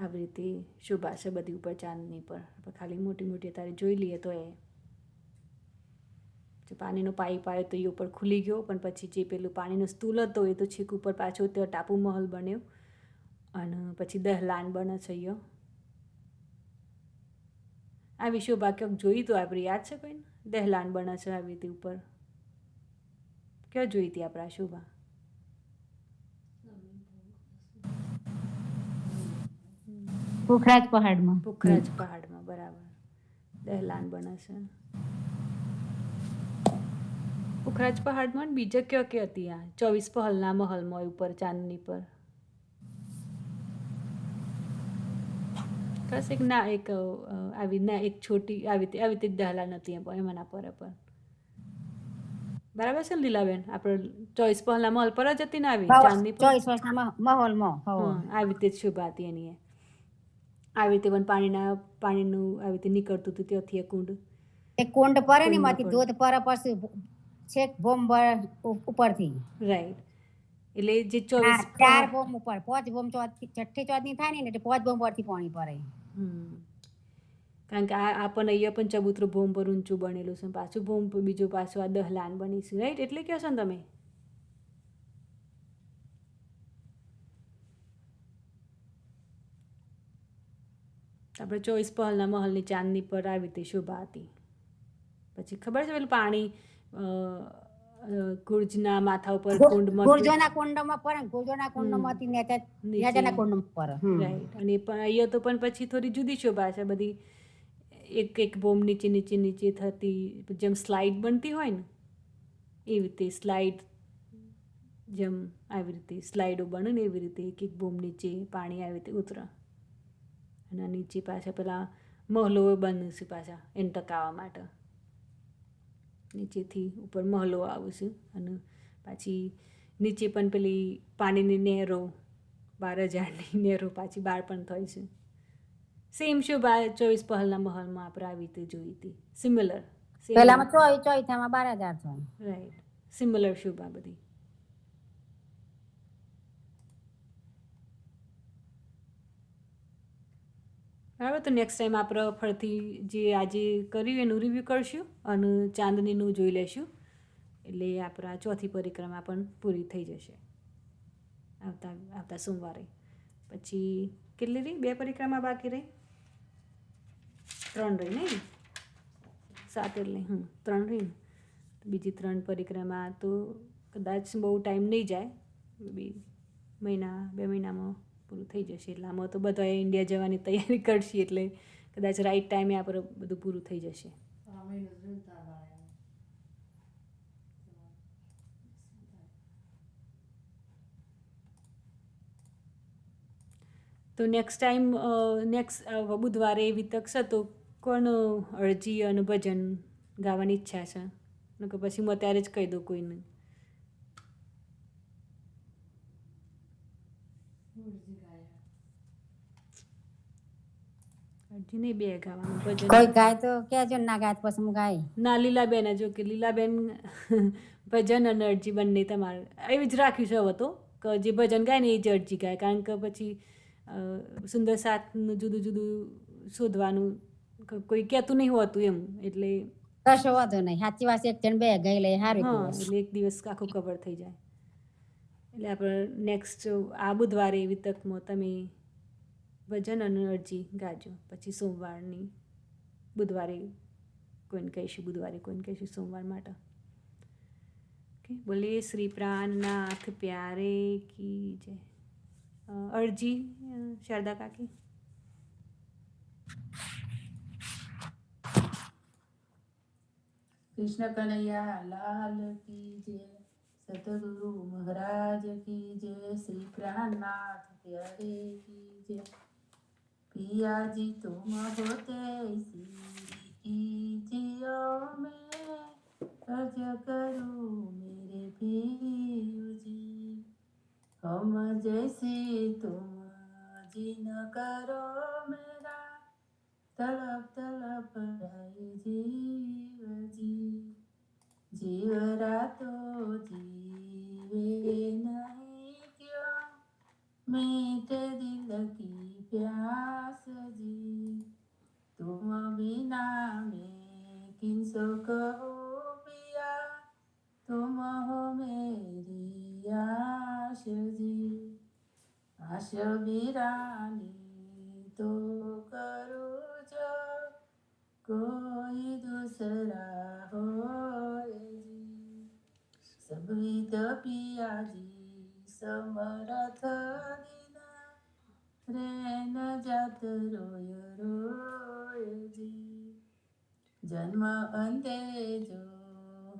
B: આવી રીતે શોભા છે બધી ઉપર ચાંદની પર આપણે ખાલી મોટી મોટી તારે જોઈ લઈએ તો એ પાણીનો પાઇપ આવ્યો તો એ ઉપર ખુલી ગયો પણ પછી જે પેલું પાણીનો સ્તૂલ હતો એ તો છેક ઉપર પાછો ત્યાં ટાપુ મહલ બન્યો અને પછી દહલાન બને છે અહીંયા. આવી શોભા ક્યાંક જોઈ તો આપણે યાદ છે કોઈને દહલાન બને છે આવી રીતે ઉપર ક્યાં જોઈ હતી આપણે આ શોભા
D: પોખરાજ પહાડમાં.
B: પોખરાજ પહાડમાં બરાબર દહલાન બને છે. પોખરાજ પહાડમાં બીજા કયો હતી આ 24 પહલના મહલમાં ઉપર ચાંદની પર બસ એક એક છોટી આવી રીતે દહલાન હતી એમાંના પર બરાબર છે ને લીલાબેન આપણે 24 પહલના મહલ પર જ હતી ને આવી ચાંદની પર
E: 24 વર્ષના માહોલમાં
B: આવી રીતે જ શોભા હતી એની આવી રીતે પણ પાણીનું આવી રીતે નીકળતું હતું ત્યાંથી કુંડ
E: એક કુંડ પરે ને માંથી દૂધ પરે પછી છેક બોમ ઉપરથી
B: રાઈટ એટલે જે 24
E: 4 બોમ ઉપર 5 બોમ છઠ્ઠી ચોથની થાય ને એટલે 5 બોમ પરથી પાણી પડે.
B: કારણ કે આ પણ અહીંયા પણ ચબૂતરો ભોમ પર ઊંચું બનેલું છે પાછું ભોમ પર બીજું પાછું આ દહલાન બનીશું રાઈટ એટલે કહો છો ને તમે આપણે 24 પહલના મહલની ચાંદની પર આવી રીતે શોભા હતી પછી ખબર છે પેલું પાણી ગુર્જના માથા ઉપર કુંડમાં
E: ગુર્જોના કુંડમાં પડે ગુર્જોના કુંડમાંથી નેજાના કુંડમાં પડે
B: રાઈટ અને પણ અહીંયા તો પણ પછી થોડી જુદી શોભા છે બધી એક બોમ નીચે નીચે નીચે થતી જેમ સ્લાઇડ બનતી હોય ને એવી રીતે સ્લાઇડ જેમ આવી રીતે સ્લાઇડો બને ને એવી રીતે એક બોમ નીચે પાણી આવી રીતે ઉતરે અને નીચે પાછા પેલા મહલો બને છે પાછા એને ટકાવવા માટે નીચેથી ઉપર મહલો આવશે અને પાછી નીચે પણ પેલી પાણીની નહેરો 12,000ની નહેરો પાછી બહાર પણ થઈ છે સેમ શોભા 24 પહલના મહલમાં આપણે આવી રીતે જોઈ હતી સિમિલર
E: પહેલામાં 24 માં 12,000
B: રાઈટ સિમિલર શોભા બધી બરાબર તો નેક્સ્ટ ટાઈમ આપણે ફરીથી જે આજે કર્યું એનું રિવ્યૂ કરશું અને ચાંદનીનું જોઈ લેશું એટલે આપણા ચોથી પરિક્રમા પણ પૂરી થઈ જશે આવતા સોમવારે પછી કેટલી રહી 2 પરિક્રમા બાકી રહી 3 રહી નહીં, 7 એટલે 3 રહી ને. બીજી 3 પરિક્રમા તો કદાચ બહુ ટાઈમ નહીં જાય, બી મહિના 2 મહિનામાં પૂરું થઈ જશે. એટલે આમાં તો બધા ઇન્ડિયા જવાની તૈયારી કરશે, એટલે કદાચ રાઈટ ટાઈમે આપણે બધું પૂરું થઈ જશે. તો નેક્સ્ટ ટાઈમ બુધવારે એવી તક છે તો કોણ અરજી અને ભજન ગાવાની ઈચ્છા છે? કે પછી હું અત્યારે જ કહી દઉં કોઈને? અરજી નહીં, 2 ગાવાનું, ભજન.
E: કોઈ ગાય તો કહેજો, ના ગાય તો પછી હું ગાય.
B: ના, લીલાબેન, જો કે લીલાબેન ભજન અને અરજી બંને તમારે એવી જ રાખ્યું છે હવે તો, કે જે ભજન ગાય ને એ જ અરજી ગાય. કારણ કે પછી સુંદર સાથનું જુદું જુદું શોધવાનું કોઈ કહેતું નહીં હોતું એમ, એટલે
E: કશો વાંધો નહીં, સાચી વાત, 1 જણ 2 ગાઈ લે સારું.
B: એટલે એક દિવસ આખું કવર થઈ જાય. એટલે આપણે નેક્સ્ટ આ બુધવારે એવી તકમાં તમે ભજન અને અરજી ગાજો. પછી સોમવારની બુધવારે કોઈને કહીશું, બુધવારે કોઈને કહીશું સોમવાર માટે. ઓકે, બોલે શ્રી પ્રાણનાથ પ્યારે કી જય. અરજી શારદા કાકી.
A: કૃષ્ણ કનૈયા લાલ કી જય, સતગુરુ મહારાજ કી જય, શ્રી પ્રાણનાથ प्यारे की जय। पिया जी तुम होते कीजियो, मैं अर्ज करूँ मेरे पियू जी। हम जैसी तुम जी न करो मेरा, तड़प तड़प रहे जीव जी। जीव रातो जीवे नहीं क्यों, मीठे दिल की प्यास जी। तुम बिना मैं किनसो कहूँ पिया, तुम हो मेरी आश जी। आश बिरानी तो करूँ जो कोई दूसरा हो जी। सब विद पिया जी समरथ दीना, रेन जात रोय रोय जी। जन्म अंते जो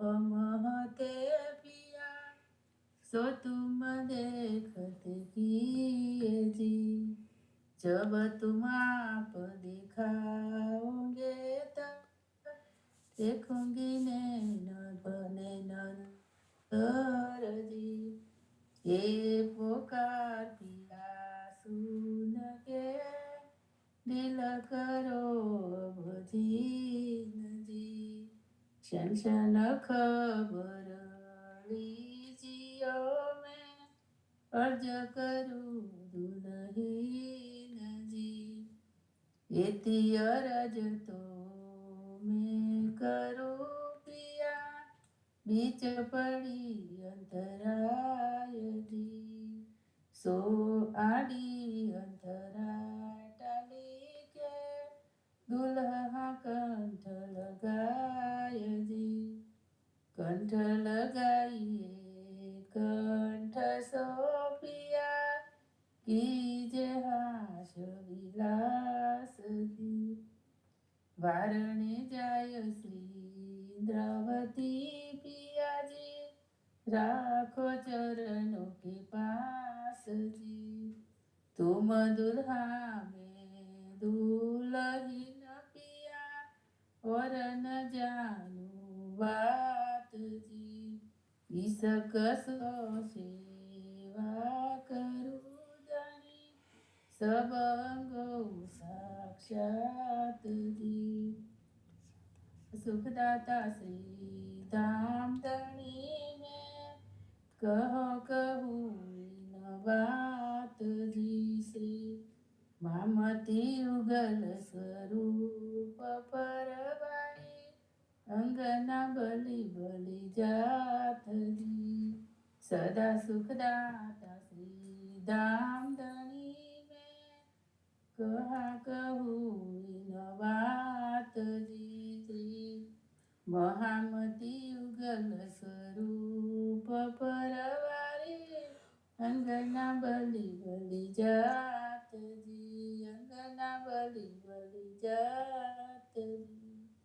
A: हम होते पिया, सो तुम देखते किए जी। जब तुम आप दिखाओगे तब देखूंगी नैन बने नर जी। ये पुकार पिया सुन के, दिल करो भजीन जी। शन शन खबर लीजियो, मैं अर्ज करूँ दुलहीन जी। एती अरज तो मैं करूँ पिया, बीच पड़ी अंतराय जी। सो आड़ी अंतरा टाली के, दुल्हा कंठ लगाय जी। कंठ लगाइए कंठ सो पिया, कीजे हास विलास जी। वारणे जाय श्री द्रवती पिया जी, राखो चरणों के पास जी। तुम दुल्हा में दुल्हीन पिया, और न जानू बात जी। ईसक सो सेवा करूँ जानी, सब अंगो साक्षात जी। सुखदाता श्री धाम धनी में, कहो कहूँ न बात जी। श्री मामती युगल स्वरूप परवाई, अंगना बलि बलि जात जी। सदा सुखदाता श्री धाम धनी में, कहा कहूँ न बात जी श्री महामती युगल स्वरूप परवारे अंगना बलि बलि जात जी अंगना बलि बलि जात जी।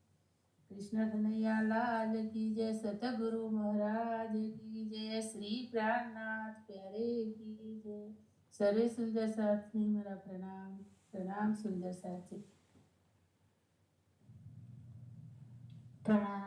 A: कृष्ण कन्हैया लाल की जय, सतगुरु महाराज की जय, श्री प्राणनाथ प्यारे की जय। सर्वे सुंदर साथ ने मेरा प्रणाम। प्रणाम सुंदर साथ जी।
E: પ્રણામ.